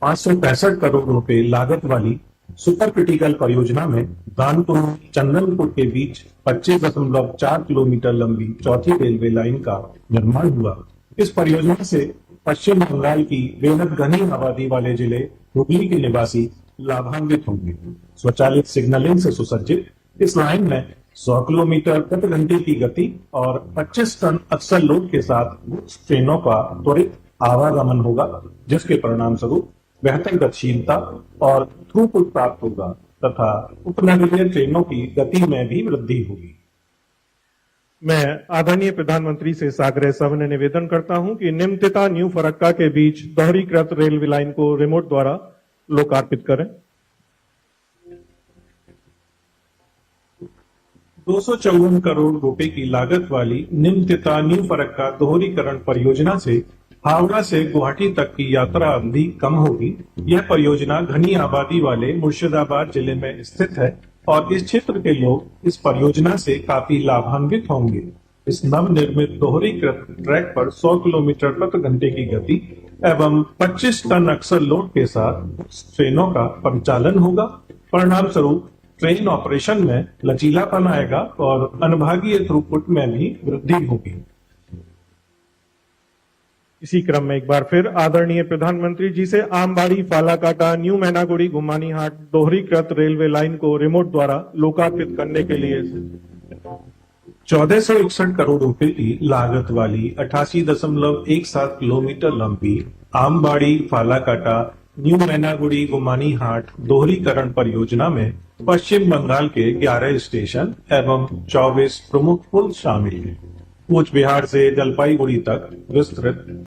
565 करोड़ रुपए लागत वाली सुपर क्रिटिकल परियोजना में दानकुनी चंदनपुर के बीच 25.4 किलोमीटर लंबी चौथी रेलवे लाइन का निर्माण हुआ। इस परियोजना से पश्चिम बंगाल की बेहद घनी आबादी वाले जिले हुगली के निवासी लाभान्वित होंगे। स्वचालित सिग्नलिंग से सुसज्जित इस लाइन में 100 किलोमीटर प्रति घंटे की गति और 25 टन अक्सर लोड के साथ ट्रेनों का त्वरित आवागमन होगा, जिसके परिणाम स्वरूप बेहतर गतिशीलता और थ्रूपुट प्राप्त होगा तथा उपनगरीय ट्रेनों की गति में भी वृद्धि होगी। मैं आदरणीय प्रधानमंत्री से साग्रह सविनय निवेदन करता हूं कि निम्नतिता न्यू फरक्का के बीच दोहरीकृत रेलवे लाइन को रिमोट द्वारा लोकार्पित करें। 254 करोड़ रुपए की लागत वाली निम्नतिता न्यू फरक्का दोहरीकरण परियोजना से हावड़ा से गुवाहाटी तक की यात्रा अवधि कम होगी। यह परियोजना घनी आबादी वाले मुर्शिदाबाद जिले में स्थित है और इस क्षेत्र के लोग इस परियोजना से काफी लाभान्वित होंगे। इस नवनिर्मित दोहरीकृत ट्रैक पर 100 किलोमीटर प्रति घंटे की गति एवं 25 टन अक्सर लोड के साथ ट्रेनों का परिचालन होगा। परिणाम स्वरूप ट्रेन ऑपरेशन में लचीलापन आएगा और अनुभागीय थ्रूपुट में भी वृद्धि होगी। इसी क्रम में एक बार फिर आदरणीय प्रधानमंत्री जी से आमबाड़ी फालाकाटा न्यू मैनागुड़ी गुमानी हाट दोहरीकृत रेलवे लाइन को रिमोट द्वारा लोकार्पित करने के लिए 1461 करोड़ रुपए की लागत वाली 88.17 किलोमीटर लंबी आमबाड़ी फालाकाटा न्यू मैनागुड़ी गुमानी हाट दोहरीकरण परियोजना में पश्चिम बंगाल के 11 स्टेशन एवं 24 प्रमुख पुल शामिल हैं। कूच बिहार से जलपाईगुड़ी तक विस्तृत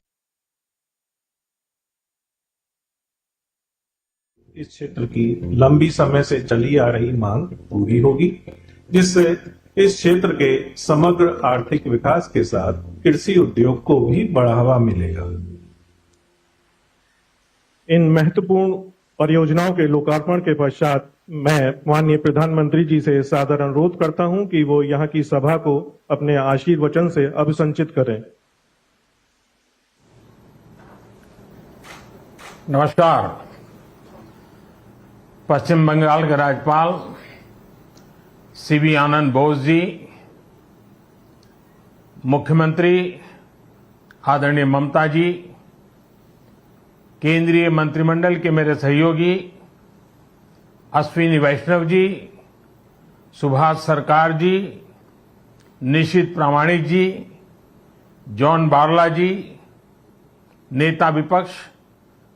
इस क्षेत्र की लंबी समय से चली आ रही मांग पूरी होगी, जिससे इस क्षेत्र के समग्र आर्थिक विकास के साथ कृषि उद्योग को भी बढ़ावा मिलेगा। इन महत्वपूर्ण परियोजनाओं के लोकार्पण के पश्चात मैं माननीय प्रधानमंत्री जी से सादर अनुरोध करता हूं कि वो यहाँ की सभा को अपने आशीर्वचन से अभिसंचित करें। नमस्कार। पश्चिम बंगाल के राज्यपाल सीवी आनंद बोस जी, मुख्यमंत्री आदरणीय ममता जी, केंद्रीय मंत्रिमंडल के मेरे सहयोगी अश्विनी वैष्णव जी, सुभाष सरकार जी, निशित प्रामाणिक जी, जॉन बारला जी, नेता विपक्ष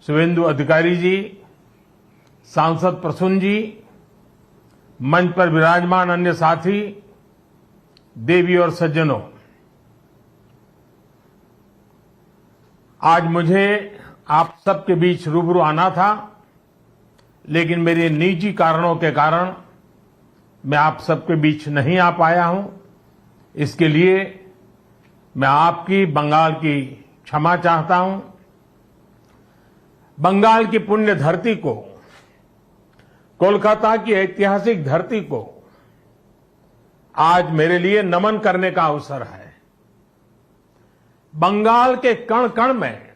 शुभेंदु अधिकारी जी, सांसद प्रसून जी, मंच पर विराजमान अन्य साथी, देवी और सज्जनों, आज मुझे आप सबके बीच रूबरू आना था, लेकिन मेरे निजी कारणों के कारण मैं आप सबके बीच नहीं आ पाया हूं। इसके लिए मैं आपकी बंगाल की क्षमा चाहता हूं। बंगाल की पुण्य धरती को, कोलकाता की ऐतिहासिक धरती को आज मेरे लिए नमन करने का अवसर है। बंगाल के कण कण में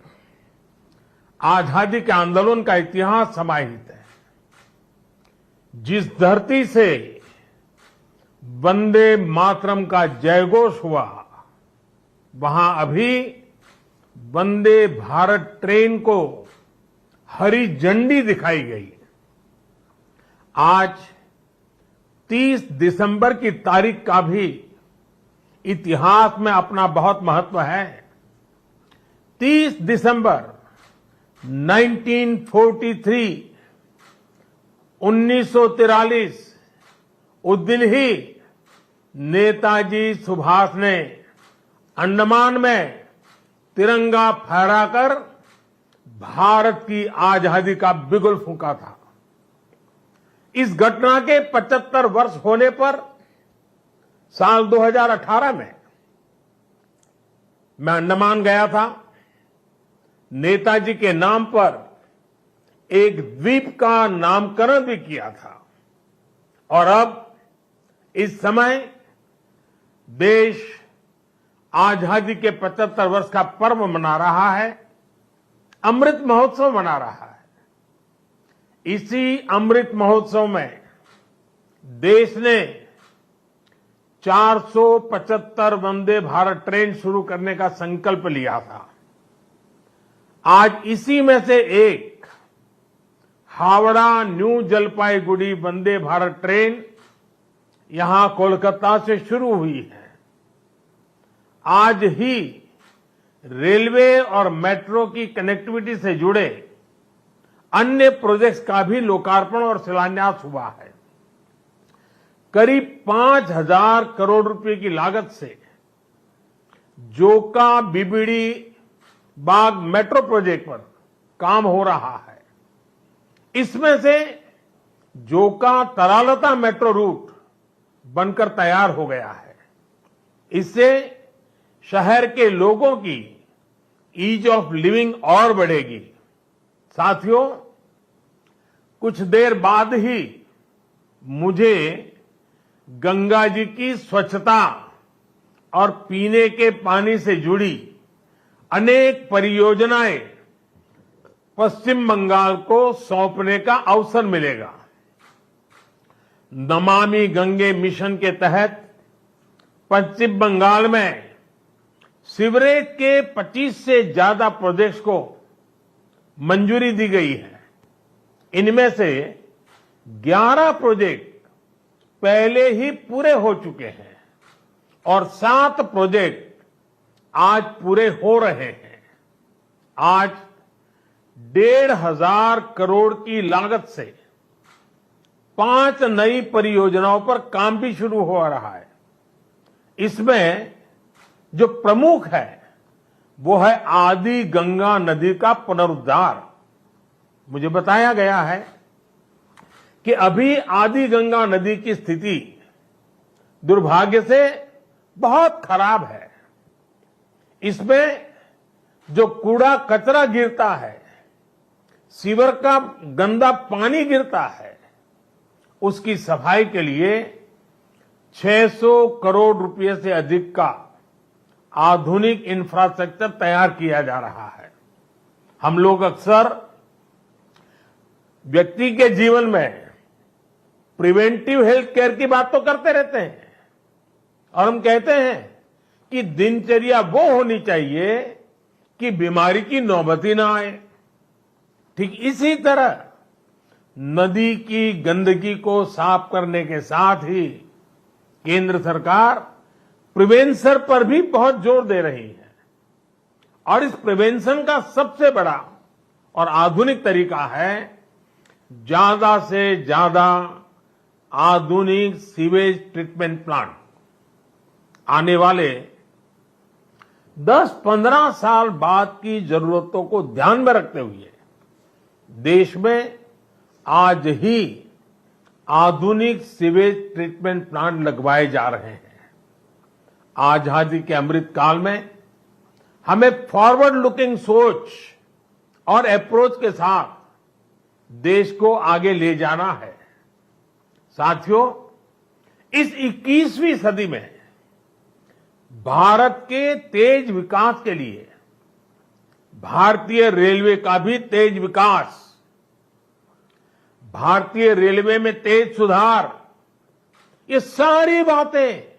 आजादी के आंदोलन का इतिहास समाहित है। जिस धरती से वंदे मातरम का जयघोष हुआ, वहां अभी वंदे भारत ट्रेन को हरी झंडी दिखाई गई। आज 30 दिसंबर की तारीख का भी इतिहास में अपना बहुत महत्व है। 30 दिसंबर 1943 उस दिन ही नेताजी सुभाष ने अंडमान में तिरंगा फहराकर भारत की आजादी का बिगुल फूंका था। इस घटना के 75 वर्ष होने पर साल 2018 में मैं अंडमान गया था। नेताजी के नाम पर एक द्वीप का नामकरण भी किया था और अब इस समय देश आजादी के 75 वर्ष का पर्व मना रहा है, अमृत महोत्सव मना रहा है। इसी अमृत महोत्सव में देश ने 475 वंदे भारत ट्रेन शुरू करने का संकल्प लिया था। आज इसी में से एक हावड़ा न्यू जलपाईगुड़ी वंदे भारत ट्रेन यहां कोलकाता से शुरू हुई है। आज ही रेलवे और मेट्रो की कनेक्टिविटी से जुड़े अन्य प्रोजेक्ट्स का भी लोकार्पण और शिलान्यास हुआ है। करीब 5,000 करोड़ रुपए की लागत से जोका बीबीडी बाग मेट्रो प्रोजेक्ट पर काम हो रहा है। इसमें से जोका तरालता मेट्रो रूट बनकर तैयार हो गया है। इससे शहर के लोगों की ईज ऑफ लिविंग और बढ़ेगी। साथियों, कुछ देर बाद ही मुझे गंगा जी की स्वच्छता और पीने के पानी से जुड़ी अनेक परियोजनाएं पश्चिम बंगाल को सौंपने का अवसर मिलेगा। नमामि गंगे मिशन के तहत पश्चिम बंगाल में सीवरेज के 25 से ज्यादा प्रोजेक्ट्स को मंजूरी दी गई है। इनमें से 11 प्रोजेक्ट पहले ही पूरे हो चुके हैं और 7 प्रोजेक्ट आज पूरे हो रहे हैं। आज 1,500 करोड़ की लागत से 5 नई परियोजनाओं पर काम भी शुरू हो रहा है। इसमें जो प्रमुख है वो है आदि गंगा नदी का पुनरुद्धार। मुझे बताया गया है कि अभी आदि गंगा नदी की स्थिति दुर्भाग्य से बहुत खराब है। इसमें जो कूड़ा कचरा गिरता है, सीवर का गंदा पानी गिरता है, उसकी सफाई के लिए 600 करोड़ रुपए से अधिक का आधुनिक इंफ्रास्ट्रक्चर तैयार किया जा रहा है। हम लोग अक्सर व्यक्ति के जीवन में प्रिवेंटिव हेल्थ केयर की बात तो करते रहते हैं और हम कहते हैं कि दिनचर्या वो होनी चाहिए कि बीमारी की नौबत ही ना आए। ठीक इसी तरह नदी की गंदगी को साफ करने के साथ ही केंद्र सरकार प्रिवेंशन पर भी बहुत जोर दे रही है और इस प्रिवेंशन का सबसे बड़ा और आधुनिक तरीका है ज्यादा से ज्यादा आधुनिक सीवेज ट्रीटमेंट प्लांट। आने वाले 10-15 साल बाद की जरूरतों को ध्यान में रखते हुए देश में आज ही आधुनिक सीवेज ट्रीटमेंट प्लांट लगवाए जा रहे हैं। आजादी के अमृत काल में हमें फॉरवर्ड लुकिंग सोच और अप्रोच के साथ देश को आगे ले जाना है। साथियों, इस 21वीं सदी में भारत के तेज विकास के लिए भारतीय रेलवे का भी तेज विकास, भारतीय रेलवे में तेज सुधार, ये सारी बातें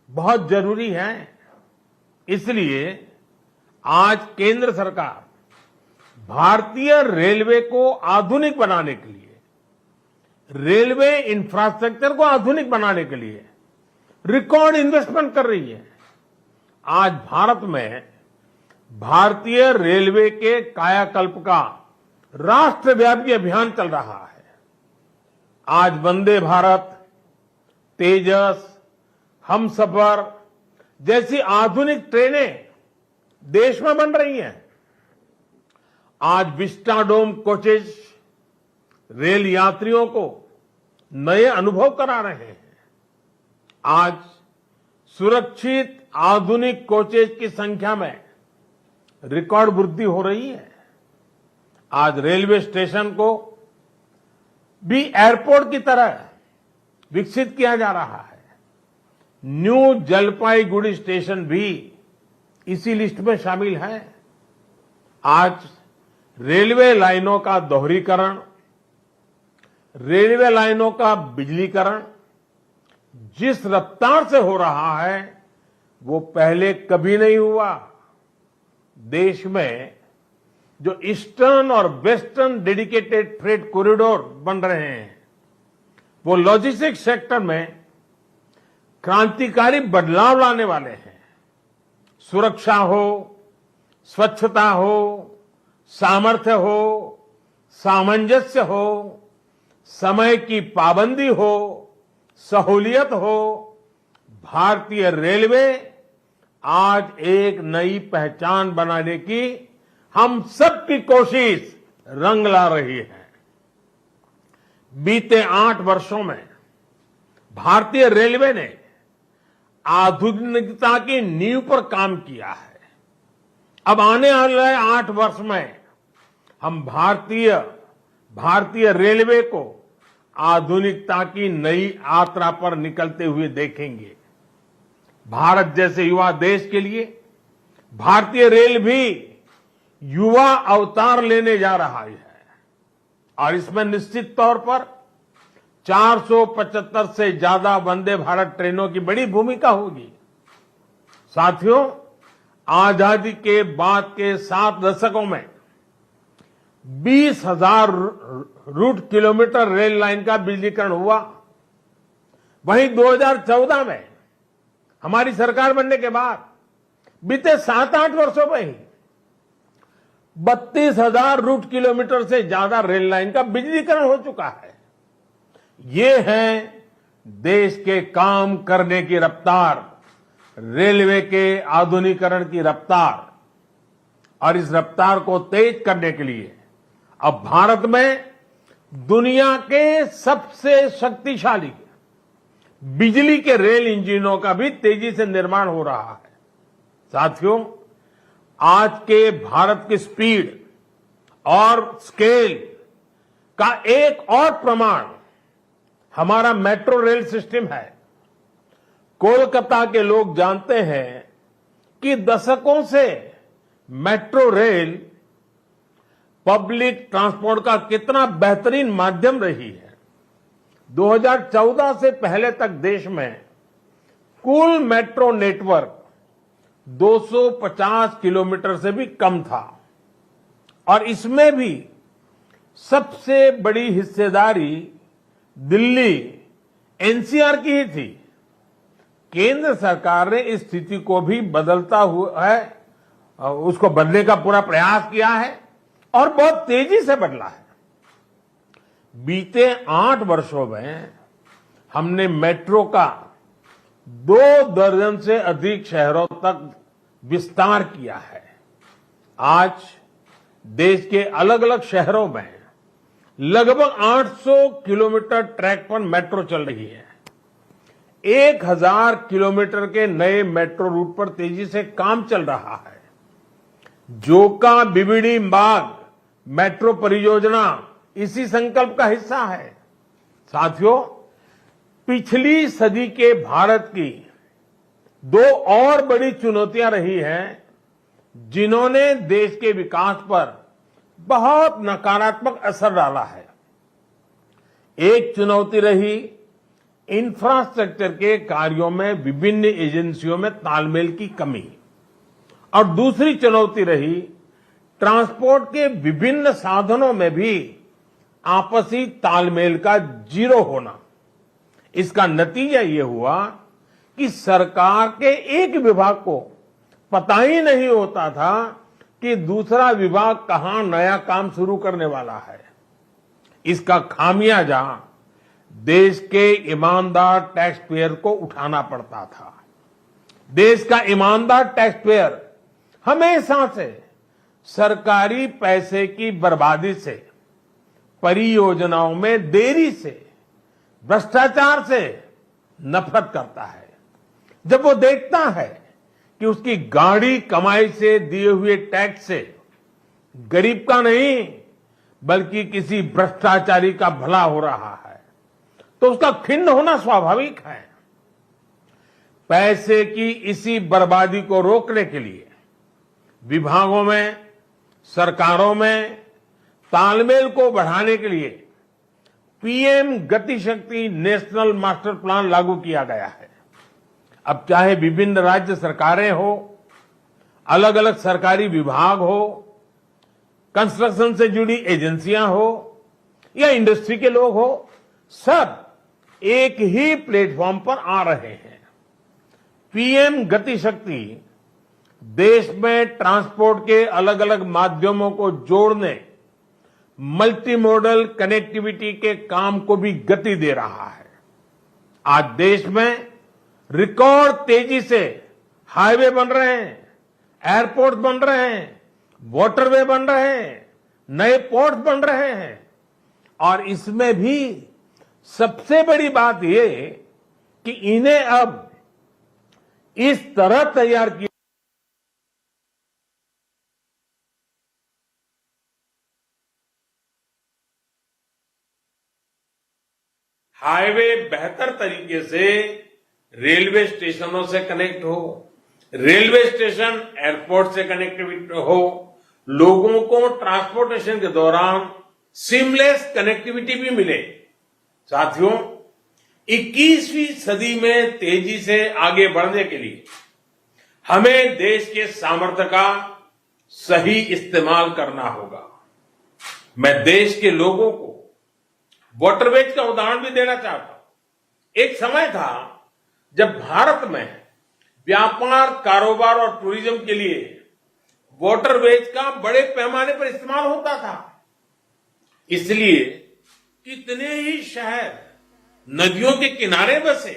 बहुत जरूरी हैं। इसलिए आज केंद्र सरकार भारतीय रेलवे को आधुनिक बनाने के लिए, रेलवे इंफ्रास्ट्रक्चर को आधुनिक बनाने के लिए रिकॉर्ड इन्वेस्टमेंट कर रही है। आज भारत में भारतीय रेलवे के कायाकल्प का राष्ट्रव्यापी अभियान चल रहा है। आज वंदे भारत, तेजस, हमसफर जैसी आधुनिक ट्रेनें देश में बन रही हैं। आज विस्टाडोम कोचेज रेल यात्रियों को नए अनुभव करा रहे हैं। आज सुरक्षित आधुनिक कोचेज की संख्या में रिकॉर्ड वृद्धि हो रही है। आज रेलवे स्टेशन को भी एयरपोर्ट की तरह विकसित किया जा रहा है। न्यू जलपाईगुड़ी स्टेशन भी इसी लिस्ट में शामिल है। आज रेलवे लाइनों का दोहरीकरण, रेलवे लाइनों का बिजलीकरण जिस रफ्तार से हो रहा है वो पहले कभी नहीं हुआ। देश में जो ईस्टर्न और वेस्टर्न डेडिकेटेड फ्रेट कॉरिडोर बन रहे हैं वो लॉजिस्टिक्स सेक्टर में क्रांतिकारी बदलाव लाने वाले हैं। सुरक्षा हो, स्वच्छता हो, सामर्थ्य हो, सामंजस्य हो, समय की पाबंदी हो, सहूलियत हो, भारतीय रेलवे आज एक नई पहचान बनाने की हम सबकी कोशिश रंग ला रही है। बीते 8 वर्षों में भारतीय रेलवे ने आधुनिकता की नींव पर काम किया है। अब आने वाले 8 वर्ष में हम भारतीय रेलवे को आधुनिकता की नई यात्रा पर निकलते हुए देखेंगे। भारत जैसे युवा देश के लिए भारतीय रेल भी युवा अवतार लेने जा रहा है और इसमें निश्चित तौर पर 475 से ज्यादा वंदे भारत ट्रेनों की बड़ी भूमिका होगी। साथियों, आजादी के बाद के 7 दशकों में 20,000 रूट किलोमीटर रेल लाइन का बिजलीकरण हुआ। वहीं 2014 में हमारी सरकार बनने के बाद बीते 7-8 वर्षों में ही 32,000 रूट किलोमीटर से ज्यादा रेल लाइन का बिजलीकरण हो चुका है। ये है देश के काम करने की रफ्तार, रेलवे के आधुनिकीकरण की रफ्तार। और इस रफ्तार को तेज करने के लिए अब भारत में दुनिया के सबसे शक्तिशाली बिजली के रेल इंजनों का भी तेजी से निर्माण हो रहा है। साथियों, आज के भारत की स्पीड और स्केल का एक और प्रमाण हमारा मेट्रो रेल सिस्टम है। कोलकाता के लोग जानते हैं कि दशकों से मेट्रो रेल पब्लिक ट्रांसपोर्ट का कितना बेहतरीन माध्यम रही है। 2014 से पहले तक देश में कुल मेट्रो नेटवर्क 250 किलोमीटर से भी कम था और इसमें भी सबसे बड़ी हिस्सेदारी दिल्ली एनसीआर की ही थी। केंद्र सरकार ने इस स्थिति को भी बदलता हुआ है, उसको बदलने का पूरा प्रयास किया है और बहुत तेजी से बदला है। बीते 8 वर्षों में हमने मेट्रो का 2 दर्जन से अधिक शहरों तक विस्तार किया है। आज देश के अलग अलग शहरों में लगभग 800 किलोमीटर ट्रैक पर मेट्रो चल रही है। 1000 किलोमीटर के नए मेट्रो रूट पर तेजी से काम चल रहा है। जोका बिबिड़ी बाग मेट्रो परियोजना इसी संकल्प का हिस्सा है। साथियों, पिछली सदी के भारत की 2 और बड़ी चुनौतियां रही हैं जिन्होंने देश के विकास पर बहुत नकारात्मक असर डाला है। एक चुनौती रही इंफ्रास्ट्रक्चर के कार्यों में विभिन्न एजेंसियों में तालमेल की कमी और दूसरी चुनौती रही ट्रांसपोर्ट के विभिन्न साधनों में भी आपसी तालमेल का जीरो होना। इसका नतीजा ये हुआ कि सरकार के एक विभाग को पता ही नहीं होता था कि दूसरा विभाग कहां नया काम शुरू करने वाला है। इसका खामियाजा देश के ईमानदार टैक्स पेयर को उठाना पड़ता था। देश का ईमानदार टैक्स पेयर हमेशा से सरकारी पैसे की बर्बादी से, परियोजनाओं में देरी से, भ्रष्टाचार से नफरत करता है। जब वो देखता है कि उसकी गाड़ी कमाई से दिए हुए टैक्स से गरीब का नहीं बल्कि किसी भ्रष्टाचारी का भला हो रहा है, तो उसका खिन्न होना स्वाभाविक है। पैसे की इसी बर्बादी को रोकने के लिए विभागों में, सरकारों में तालमेल को बढ़ाने के लिए पीएम गति शक्ति नेशनल मास्टर प्लान लागू किया गया है। अब चाहे विभिन्न राज्य सरकारें हो, अलग अलग सरकारी विभाग हो, कंस्ट्रक्शन से जुड़ी एजेंसियां हो या इंडस्ट्री के लोग हो, सब एक ही प्लेटफॉर्म पर आ रहे हैं। पीएम गति शक्ति देश में ट्रांसपोर्ट के अलग अलग माध्यमों को जोड़ने, मल्टी मॉडल कनेक्टिविटी के काम को भी गति दे रहा है। आज देश में रिकॉर्ड तेजी से हाईवे बन रहे हैं, एयरपोर्ट बन रहे हैं, वाटरवे बन रहे हैं, नए पोर्ट बन रहे हैं और इसमें भी सबसे बड़ी बात ये कि इन्हें अब इस तरह तैयार किया हाईवे बेहतर तरीके से रेलवे स्टेशनों से कनेक्ट हो, रेलवे स्टेशन एयरपोर्ट से कनेक्टिविटी हो, लोगों को ट्रांसपोर्टेशन के दौरान सीमलेस कनेक्टिविटी भी मिले। साथियों, 21वीं सदी में तेजी से आगे बढ़ने के लिए हमें देश के सामर्थ्य का सही इस्तेमाल करना होगा। मैं देश के लोगों को वाटरवेज का उदाहरण भी देना चाहता हूं। एक समय था जब भारत में व्यापार, कारोबार और टूरिज्म के लिए वाटरवेज का बड़े पैमाने पर इस्तेमाल होता था। इसलिए कितने ही शहर नदियों के किनारे बसे,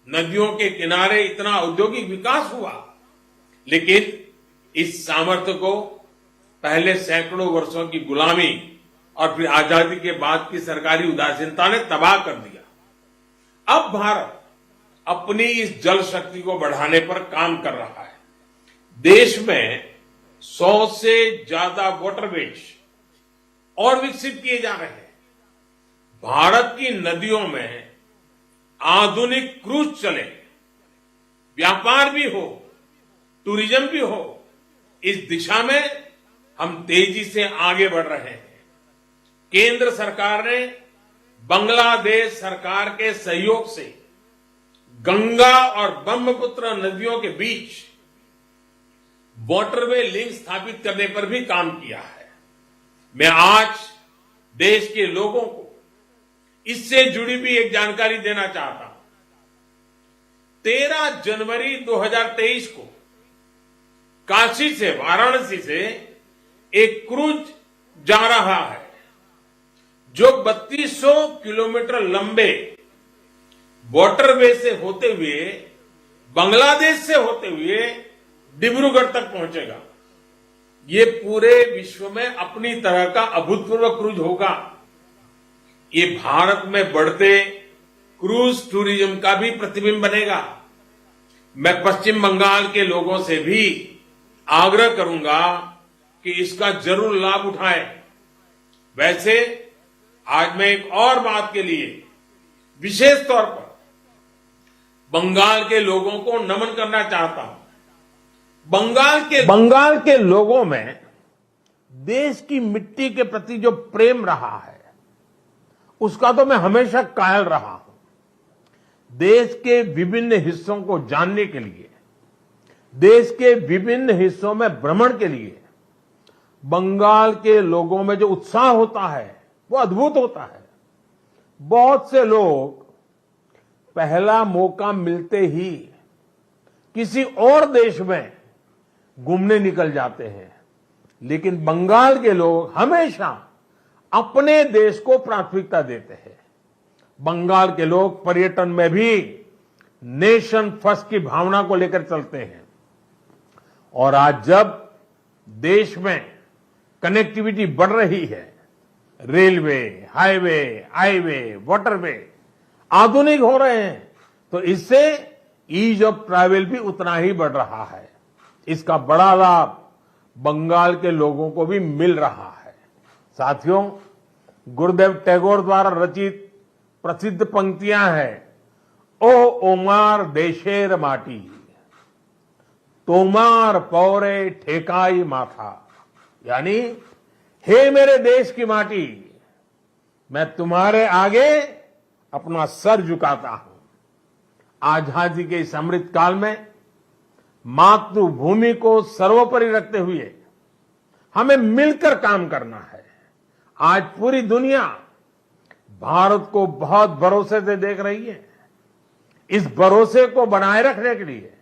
नदियों के किनारे इतना औद्योगिक विकास हुआ, लेकिन इस सामर्थ्य को पहले सैकड़ों वर्षों की गुलामी और फिर आजादी के बाद की सरकारी उदासीनता ने तबाह कर दिया। अब भारत अपनी इस जल शक्ति को बढ़ाने पर काम कर रहा है। देश में 100 से ज्यादा वाटरवेज और विकसित किए जा रहे हैं। भारत की नदियों में आधुनिक क्रूज चले, व्यापार भी हो, टूरिज्म भी हो, इस दिशा में हम तेजी से आगे बढ़ रहे हैं। केंद्र सरकार ने बांग्लादेश सरकार के सहयोग से गंगा और ब्रह्मपुत्र नदियों के बीच वाटरवे लिंक स्थापित करने पर भी काम किया है। मैं आज देश के लोगों को इससे जुड़ी भी एक जानकारी देना चाहता हूं। 13 जनवरी 2023 को काशी से, वाराणसी से एक क्रूज जा रहा है जो 3200 किलोमीटर लंबे वाटरवे से होते हुए, बांग्लादेश से होते हुए डिब्रूगढ़ तक पहुंचेगा। ये पूरे विश्व में अपनी तरह का अभूतपूर्व क्रूज होगा। ये भारत में बढ़ते क्रूज टूरिज्म का भी प्रतिबिंब बनेगा। मैं पश्चिम बंगाल के लोगों से भी आग्रह करूंगा कि इसका जरूर लाभ उठाएं। वैसे आज मैं एक और बात के लिए विशेष तौर पर बंगाल के लोगों को नमन करना चाहता हूं। बंगाल के लोगों में देश की मिट्टी के प्रति जो प्रेम रहा है, उसका तो मैं हमेशा कायल रहा हूं। देश के विभिन्न हिस्सों को जानने के लिए, देश के विभिन्न हिस्सों में भ्रमण के लिए बंगाल के लोगों में जो उत्साह होता है वो अद्भुत होता है। बहुत से लोग पहला मौका मिलते ही किसी और देश में घूमने निकल जाते हैं, लेकिन बंगाल के लोग हमेशा अपने देश को प्राथमिकता देते हैं। बंगाल के लोग पर्यटन में भी नेशन फर्स्ट की भावना को लेकर चलते हैं। और आज जब देश में कनेक्टिविटी बढ़ रही है, रेलवे, हाईवे, वाटरवे आधुनिक हो रहे हैं, तो इससे ईज ऑफ ट्रैवल भी उतना ही बढ़ रहा है। इसका बड़ा लाभ बंगाल के लोगों को भी मिल रहा है। साथियों, गुरुदेव टैगोर द्वारा रचित प्रसिद्ध पंक्तियां हैं, ओ ओमार देशेर माटी, तोमार पौरे ठेकाई माथा, यानी हे मेरे देश की माटी, मैं तुम्हारे आगे अपना सर झुकाता हूं। आजादी के इस अमृत काल में मातृभूमि को सर्वोपरि रखते हुए हमें मिलकर काम करना है। आज पूरी दुनिया भारत को बहुत भरोसे से देख रही है। इस भरोसे को बनाए रखने के लिए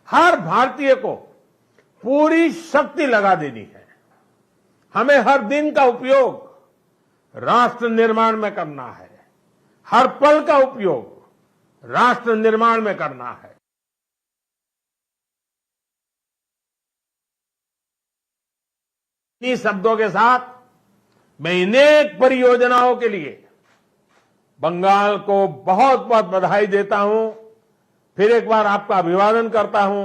हर भारतीय को पूरी शक्ति लगा देनी है। हमें हर दिन का उपयोग राष्ट्र निर्माण में करना है, हर पल का उपयोग राष्ट्र निर्माण में करना है। इन्हीं शब्दों के साथ मैं अनेक परियोजनाओं के लिए बंगाल को बहुत बहुत बधाई देता हूं। फिर एक बार आपका अभिवादन करता हूं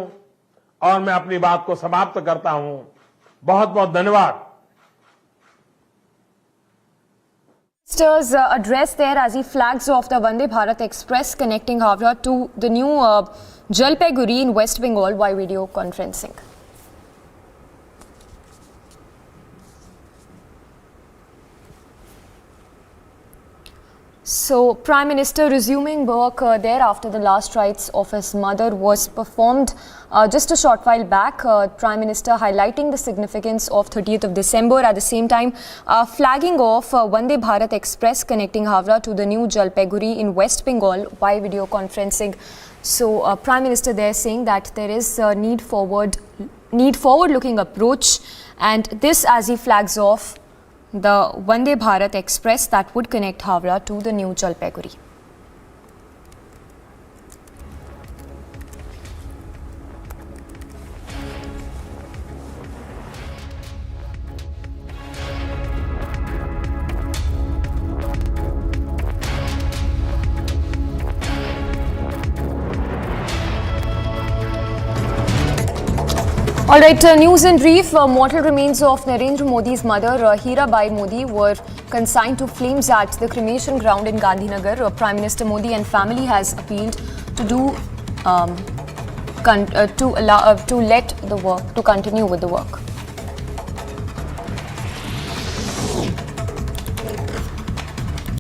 और मैं अपनी बात को समाप्त करता हूं। बहुत बहुत धन्यवाद। Minister's address there as he flags off the Vande Bharat Express connecting Howrah to the new Jalpaiguri in West Bengal by video conferencing. So, Prime Minister resuming work there after the last rites of his mother was performed just a short while back. Prime Minister highlighting the significance of 30th of December, at the same time flagging off Vande Bharat Express connecting Howrah to the new Jalpaiguri in West Bengal by video conferencing. So, Prime Minister there saying that there is a need forward-looking approach, and this as he flags off the Vande Bharat Express that would connect Howrah to the new Jalpaiguri. All right, news in brief. Mortal remains of Narendra Modi's mother, Hirabai Modi, were consigned to flames at the cremation ground in Gandhinagar. Prime Minister Modi and family has appealed to let the work to continue with the work.